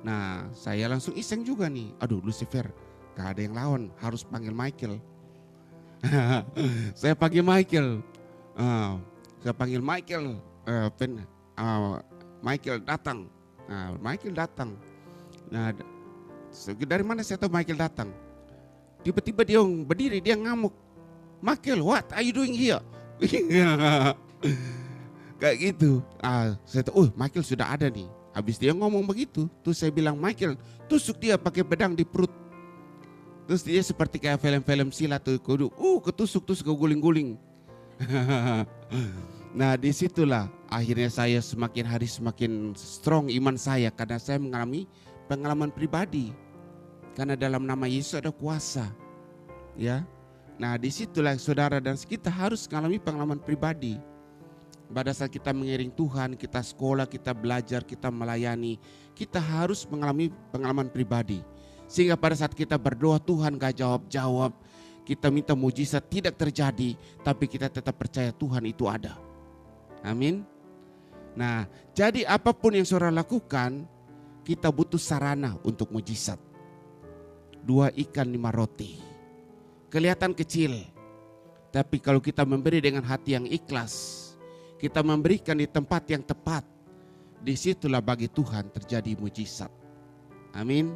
nah saya langsung iseng juga nih. Aduh Lucifer, gak ada yang lawan, harus panggil Michael. Saya panggil Michael. Michael datang. Michael datang. Nah, Dari mana saya tahu Michael datang? Tiba-tiba dia berdiri, dia ngamuk. Michael, what are you doing here? Kayak gitu. Saya tahu, Michael sudah ada nih. Habis dia ngomong begitu, terus saya bilang, Michael, tusuk dia pakai pedang di perut. Terus dia seperti kayak film-film silat tuh, ketusuk guling-guling. Nah, disitulah akhirnya saya semakin hari semakin strong iman saya, karena saya mengalami pengalaman pribadi. Karena dalam nama Yesus ada kuasa. Ya. Nah, disitulah saudara dan kita harus mengalami pengalaman pribadi. Pada saat kita mengiring Tuhan, kita sekolah, kita belajar, kita melayani, kita harus mengalami pengalaman pribadi. Sehingga pada saat kita berdoa, Tuhan gak jawab-jawab, kita minta mujizat tidak terjadi, tapi kita tetap percaya Tuhan itu ada. Amin. Nah, jadi apapun yang saudara lakukan, kita butuh sarana untuk mujizat. 2 ikan 5 roti. Kelihatan kecil, tapi kalau kita memberi dengan hati yang ikhlas, kita memberikan di tempat yang tepat, disitulah bagi Tuhan terjadi mujizat. Amin.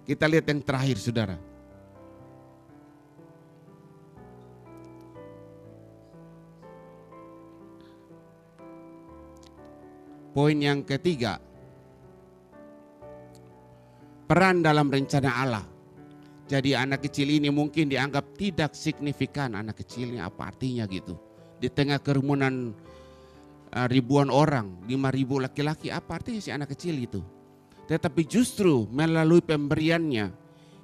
Kita lihat yang terakhir saudara. Poin yang ketiga. Peran dalam rencana Allah. Jadi anak kecil ini mungkin dianggap tidak signifikan. Anak kecilnya apa artinya gitu. Di tengah kerumunan ribuan orang, 5.000 laki-laki, apa artinya si anak kecil itu? Tetapi justru melalui pemberiannya,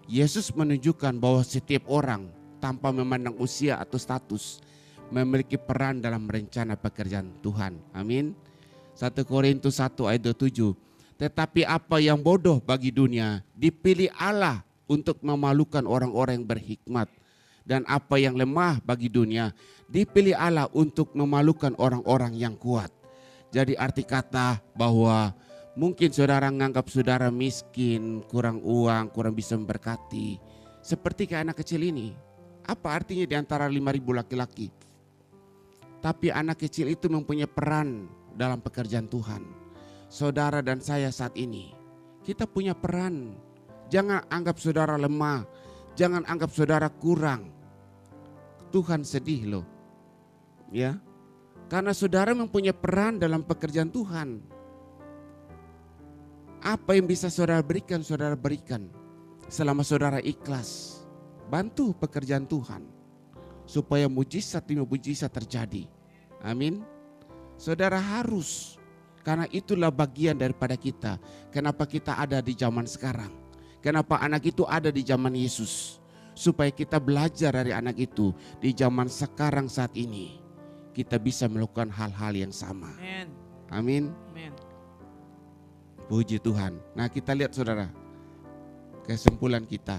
Yesus menunjukkan bahwa setiap orang tanpa memandang usia atau status memiliki peran dalam rencana pekerjaan Tuhan. Amin. 1 Korintus 1 ayat 27. Tetapi apa yang bodoh bagi dunia dipilih Allah untuk memalukan orang-orang yang berhikmat. Dan apa yang lemah bagi dunia dipilih Allah untuk memalukan orang-orang yang kuat. Jadi arti kata bahwa mungkin saudara menganggap saudara miskin, kurang uang, kurang bisa memberkati. Seperti kayak anak kecil ini. Apa artinya di antara 5.000 laki-laki? Tapi anak kecil itu mempunyai peran dalam pekerjaan Tuhan. Saudara dan saya saat ini, kita punya peran. Jangan anggap saudara lemah. Jangan anggap saudara kurang. Tuhan sedih loh. Ya. Karena saudara mempunyai peran dalam pekerjaan Tuhan. Apa yang bisa saudara berikan, saudara berikan. Selama saudara ikhlas. Bantu pekerjaan Tuhan. Supaya mujizat demi mujizat terjadi. Amin. Saudara harus. Karena itulah bagian daripada kita. Kenapa kita ada di zaman sekarang. Kenapa anak itu ada di zaman Yesus. Supaya kita belajar dari anak itu di zaman sekarang saat ini. Kita bisa melakukan hal-hal yang sama. Amin. Amin. Puji Tuhan. Nah kita lihat saudara. Kesimpulan kita.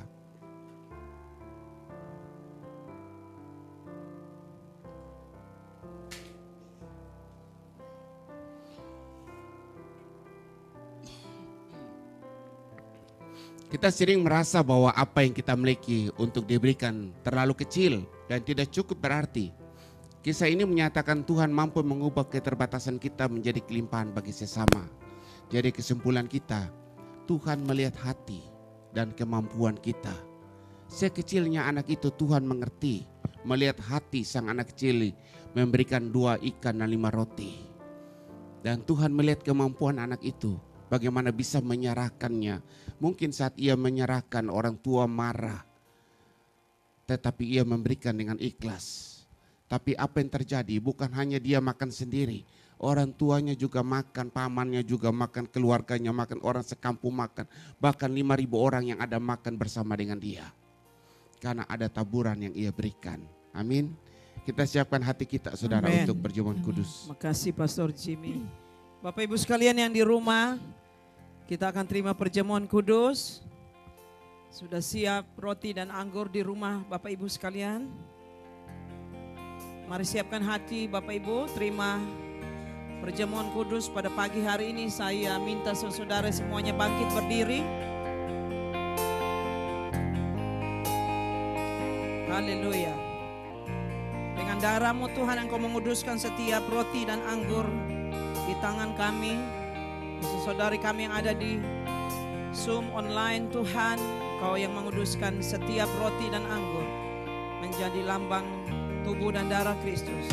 Kita sering merasa bahwa apa yang kita miliki untuk diberikan terlalu kecil dan tidak cukup berarti. Kisah ini menyatakan Tuhan mampu mengubah keterbatasan kita menjadi kelimpahan bagi sesama. Jadi kesimpulan kita, Tuhan melihat hati dan kemampuan kita. Sekecilnya anak itu Tuhan mengerti, melihat hati sang anak kecil memberikan 2 ikan dan 5 roti. Dan Tuhan melihat kemampuan anak itu. Bagaimana bisa menyerahkannya. Mungkin saat ia menyerahkan orang tua marah. Tetapi ia memberikan dengan ikhlas. Tapi apa yang terjadi bukan hanya dia makan sendiri. Orang tuanya juga makan, pamannya juga makan, keluarganya makan, orang sekampung makan. Bahkan 5.000 orang yang ada makan bersama dengan dia. Karena ada taburan yang ia berikan. Amin. Kita siapkan hati kita saudara. Amen. Untuk berjamuan kudus. Makasih Pastor Jimmy. Bapak Ibu sekalian yang di rumah, kita akan terima perjamuan kudus. Sudah siap roti dan anggur di rumah Bapak Ibu sekalian. Mari siapkan hati Bapak Ibu, terima perjamuan kudus pada pagi hari ini. Saya minta saudara semuanya bangkit berdiri. Haleluya. Dengan darah-Mu Tuhan Engkau menguduskan setiap roti dan anggur di tangan kami, saudari kami yang ada di Zoom online Tuhan, Kau yang menguduskan setiap roti dan anggur menjadi lambang tubuh dan darah Kristus.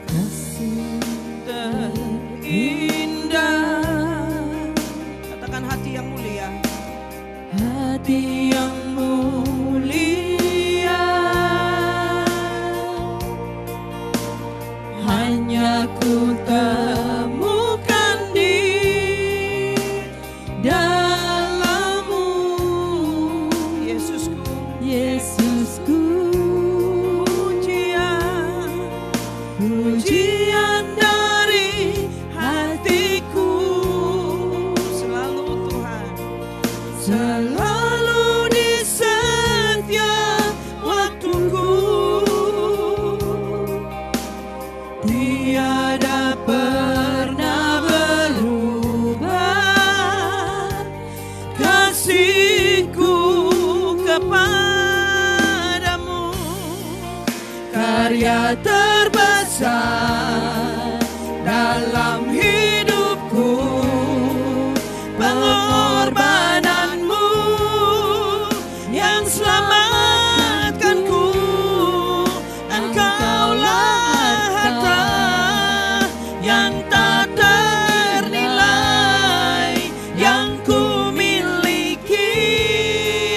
Kasih terindah, katakan hati yang mulia. Hati yang mulia, hanya ku temukan di dalam-Mu, Yesusku, Yesusku. Pujian dari hatiku, selalu Tuhan, selalu di setiap waktuku, tiada pernah berubah kasihku kepadamu. Karya terbesar dalam hidupku, pengorbananmu yang selamatkanku. Engkaulah harta yang tak ternilai yang ku miliki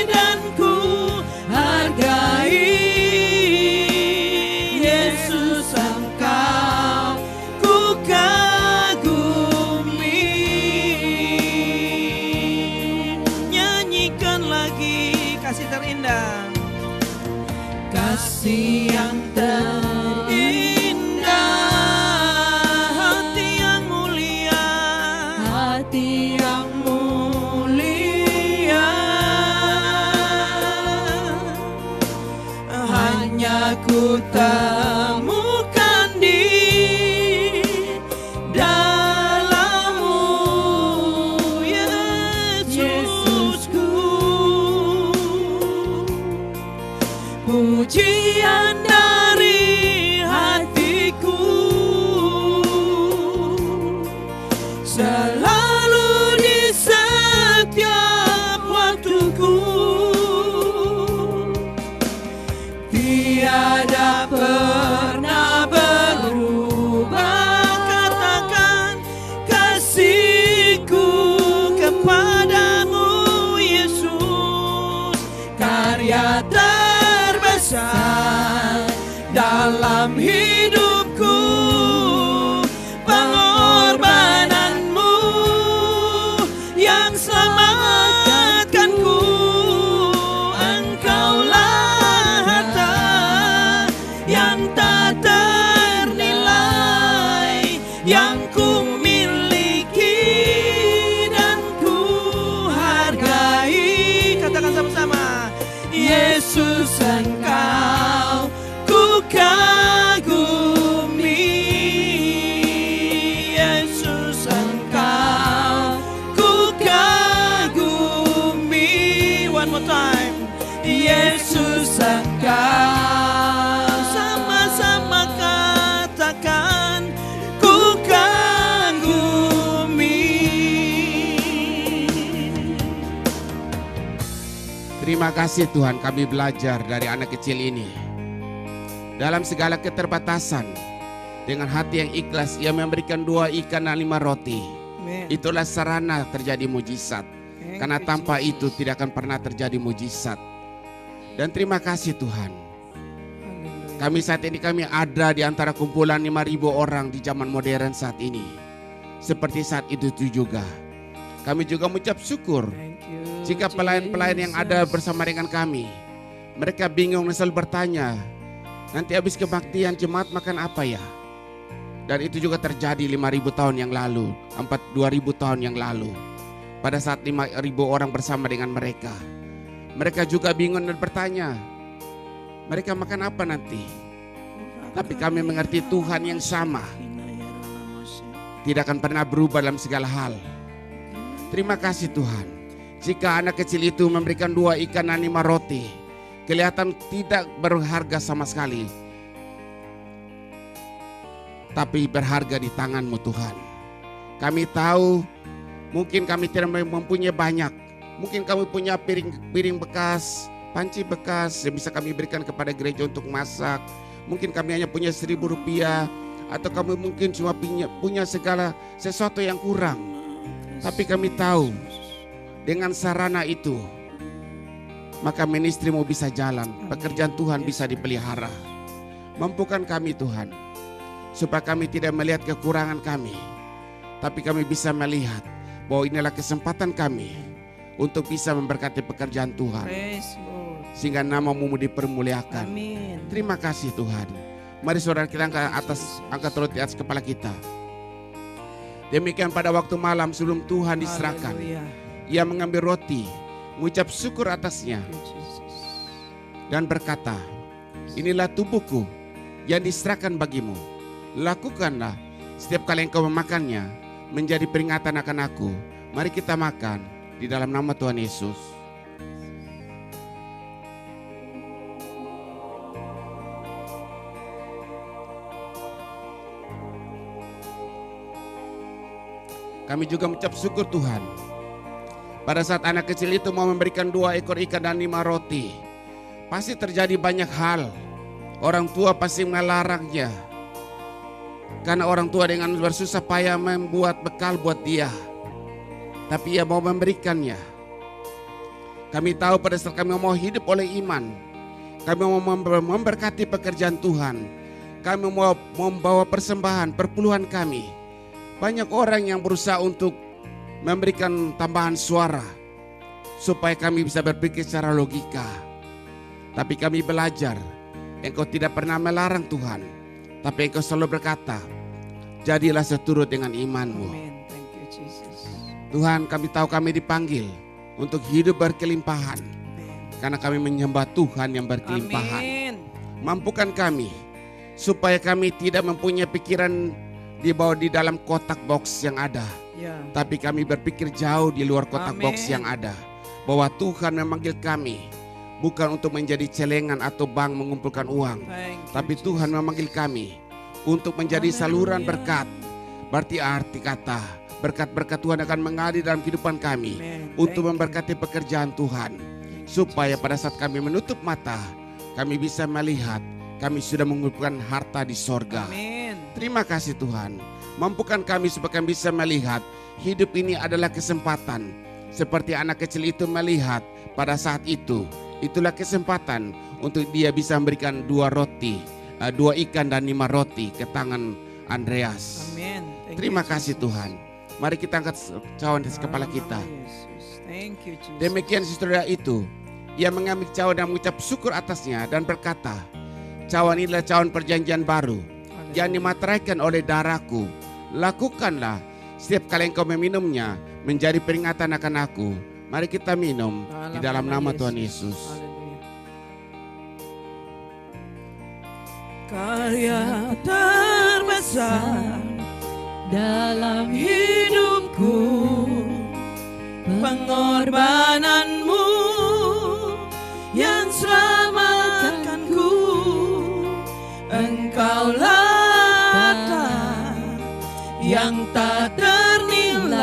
dan ku hargai. Yesus, Engkau ku kagumi. nyanyikan lagi kasih terindah. Kasih yang terindah, Hati yang mulia, hati yang mulia, hanya ku temukan di dalam-Mu, Yesusku. Pujian dari hatiku, selalu di setiap waktuku, tiada pernah berubah. Katakan kasihku kepadamu, Yesus. Karya terbesar dalam hidupku, pengorbananmu yang selamatkanku. Engkaulah harta yang tak ternilai yang ku miliki dan ku hargai. katakan sama-sama. Yesus, Engkau ku kagumi. Yesus, Engkau ku kagumi. One more time. Yesus, Engkau, sama-sama katakan ku kagumi. Terima kasih Tuhan, kami belajar dari anak kecil ini. Dalam segala keterbatasan, dengan hati yang ikhlas, ia memberikan 2 ikan dan 5 roti. Itulah sarana terjadi mujizat. Karena tanpa itu tidak akan pernah terjadi mujizat. Dan terima kasih Tuhan. Kami saat ini kami ada di antara kumpulan 5.000 orang di zaman modern saat ini. Seperti saat itu juga. Kami juga mengucap syukur jika pelayan-pelayan yang ada bersama dengan kami, mereka bingung dan selalu bertanya, nanti habis kebaktian jemaat makan apa ya? Dan itu juga terjadi 5.000 tahun yang lalu, 2.000 tahun yang lalu. Pada saat 5.000 orang bersama dengan mereka, mereka juga bingung dan bertanya, mereka makan apa nanti? Tapi kami mengerti Tuhan yang sama, tidak akan pernah berubah dalam segala hal. Terima kasih Tuhan. Jika anak kecil itu memberikan 2 ikan dan 5 roti, kelihatan tidak berharga sama sekali. tapi berharga di tangan-Mu Tuhan. Kami tahu mungkin kami tidak mempunyai banyak. Mungkin kami punya piring bekas, panci bekas yang bisa kami berikan kepada gereja untuk masak. Mungkin kami hanya punya 1.000 rupiah. Atau kami mungkin cuma punya segala sesuatu yang kurang. Tapi kami tahu dengan sarana itu maka ministrimu bisa jalan, pekerjaan Tuhan bisa dipelihara. Mampukan kami Tuhan, supaya kami tidak melihat kekurangan kami, tapi kami bisa melihat bahwa inilah kesempatan kami untuk bisa memberkati pekerjaan Tuhan, sehingga nama-Mu dipermuliakan. Amin. Terima kasih Tuhan. Mari saudara kita angkat roti atas kepala kita. Demikian pada waktu malam sebelum Tuhan diserahkan, Ia mengambil roti, mengucap syukur atasnya, dan berkata, inilah tubuhku yang diserahkan bagimu. Lakukanlah setiap kali engkau memakannya menjadi peringatan akan aku. Mari kita makan di dalam nama Tuhan Yesus. Kami juga mengucap syukur Tuhan. Pada saat anak kecil itu mau memberikan 2 ekor ikan dan 5 roti, pasti terjadi banyak hal. Orang tua pasti melarangnya, karena orang tua dengan bersusah payah membuat bekal buat dia. Tapi ia mau memberikannya. Kami tahu pada saat kami mau hidup oleh iman, kami mau memberkati pekerjaan Tuhan, kami mau membawa persembahan, perpuluhan kami. Banyak orang yang berusaha untuk memberikan tambahan suara supaya kami bisa berpikir secara logika. Tapi kami belajar, Engkau tidak pernah melarang Tuhan, tapi Engkau selalu berkata, jadilah seturut dengan imanmu. Tuhan, kami tahu kami dipanggil untuk hidup berkelimpahan, karena kami menyembah Tuhan yang berkelimpahan. Mampukan kami supaya kami tidak mempunyai pikiran di dalam kotak box yang ada, tapi kami berpikir jauh di luar kotak box yang ada, bahwa Tuhan memanggil kami bukan untuk menjadi celengan atau bank mengumpulkan uang, tapi Tuhan memanggil kami untuk menjadi saluran berkat. Berarti arti kata berkat-berkat Tuhan akan mengalir dalam kehidupan kami untuk memberkati pekerjaan Tuhan, supaya pada saat kami menutup mata, kami bisa melihat kami sudah mengumpulkan harta di sorga. Terima kasih Tuhan. Mampukan kami supaya kami bisa melihat hidup ini adalah kesempatan. Seperti anak kecil itu melihat pada saat itu. Itulah kesempatan untuk dia bisa memberikan 2 roti, 2 ikan dan 5 roti ke tangan Andreas. Terima kasih Tuhan. Mari kita angkat cawan di kepala kita. Demikian saudara itu, ia mengambil cawan dan mengucap syukur atasnya dan berkata, cawan inilah cawan perjanjian baru yang dimateraikan oleh darahku. Lakukanlah setiap kali engkau meminumnya menjadi peringatan akan aku. Mari kita minum di dalam nama Tuhan Yesus. Karya terbesar dalam hidupku, pengorbananmu yang selamatkanku. Engkaulah yang tak ternilai,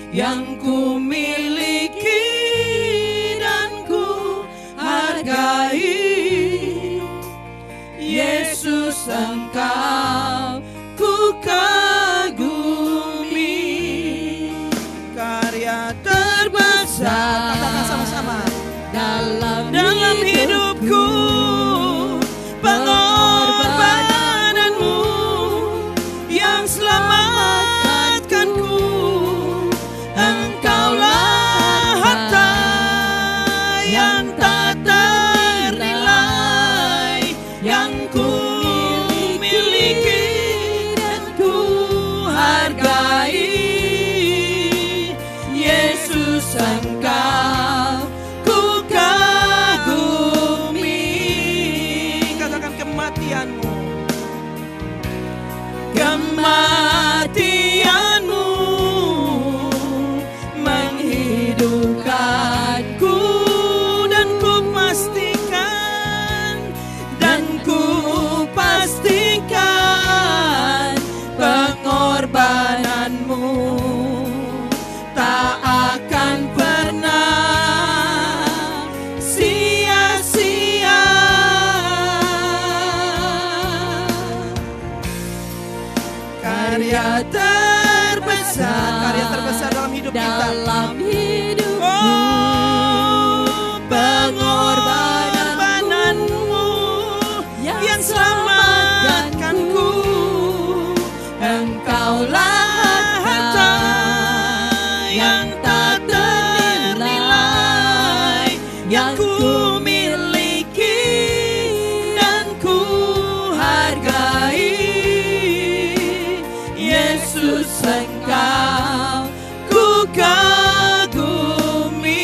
yang ku miliki dan ku hargai. Yesus, Engkau ku kagumi. Karya terbesar, katakan sama-sama, dalam hidupku, pengorbananmu yang selamatkanku. Engkaulah harta yang tak ternilai, yang ku miliki dan ku hargai. Yesus, Engkau ku kagumi. Katakan kematianmu, kematianmu menghidupkanku, dan ku pastikan kita. dalam hidupku. Oh, pengorbananmu yang selamatkanku. Engkaulah harta yang tak ternilai yang ku miliki dan ku hargai. Yesus, Engkau ku kagumi.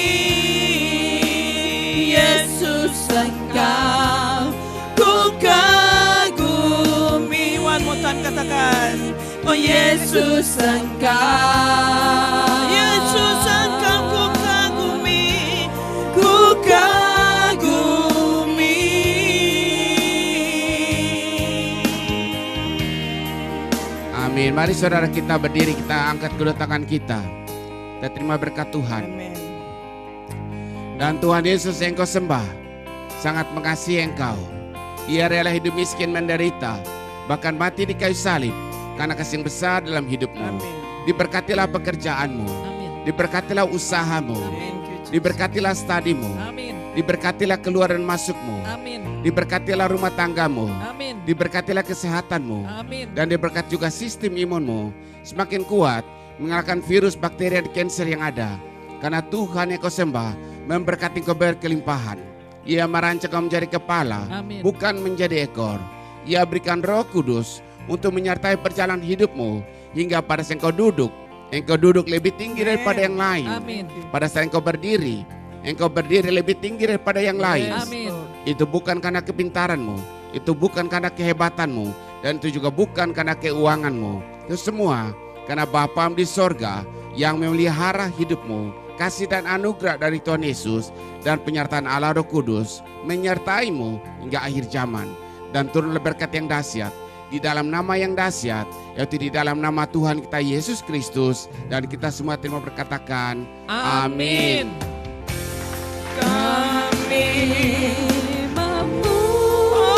Yesus, Engkau ku kagumi. One more time katakan. Oh Yesus, Engkau. Yesus, Engkau ku kagumi. Ku kagumi. Amin. Mari saudara kita berdiri, kita angkat kedua tangan kita. Kita terima berkat Tuhan. Dan Tuhan Yesus yang Engkau sembah sangat mengasihi Engkau. Ia rela hidup miskin menderita, bahkan mati di kayu salib karena kasih yang besar dalam hidupmu. Diberkatilah pekerjaanmu, diberkatilah usahamu, diberkatilah studimu, diberkatilah keluar dan masukmu, diberkatilah rumah tanggamu, diberkatilah kesehatanmu, dan diberkati juga sistem imunmu semakin kuat mengalahkan virus, bakteri, dan kanker yang ada. Karena Tuhan yang kau sembah memberkati kau berkelimpahan. Ia merancang kau menjadi kepala, bukan menjadi ekor. Ia berikan Roh Kudus untuk menyertai perjalanan hidupmu hingga pada saat engkau duduk lebih tinggi daripada yang lain. Pada saat engkau berdiri lebih tinggi daripada yang lain. Itu bukan karena kepintaranmu, itu bukan karena kehebatanmu, dan itu juga bukan karena keuanganmu. Itu semua karena Bapamu di sorga yang memelihara hidupmu. Kasih dan anugerah dari Tuhan Yesus dan penyertaan Allah Roh Kudus menyertaimu hingga akhir zaman. Dan turunlah berkat yang dahsyat di dalam nama yang dahsyat, yaitu di dalam nama Tuhan kita Yesus Kristus. Dan kita semua terima berkatakan amin. Kami memuji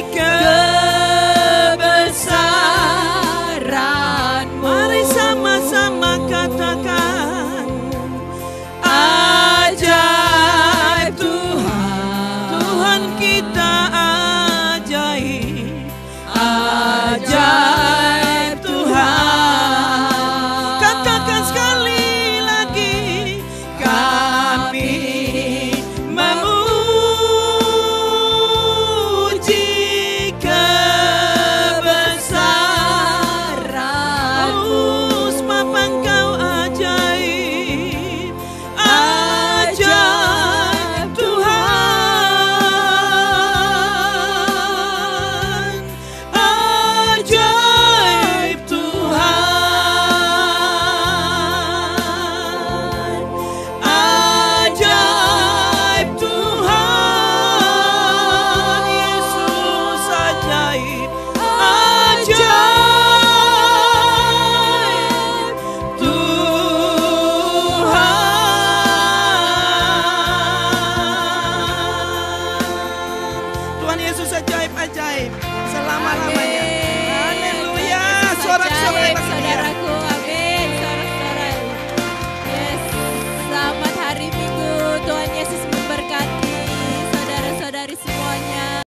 kebesaran-Mu. Mari sama-sama katakan ajaib Tuhan. Tuhan kita ajaib. Ajaib Tuhan. Katakan sekali lagi. Kami memuji kebesaran-Mu. Sebab Engkau ajaib. Ajaib Tuhan. Ajaib Tuhan. Ajaib Tuhan. Yesus ajaib. Ajaib Tuhan. Tuhan Yesus ajaib, ajaib.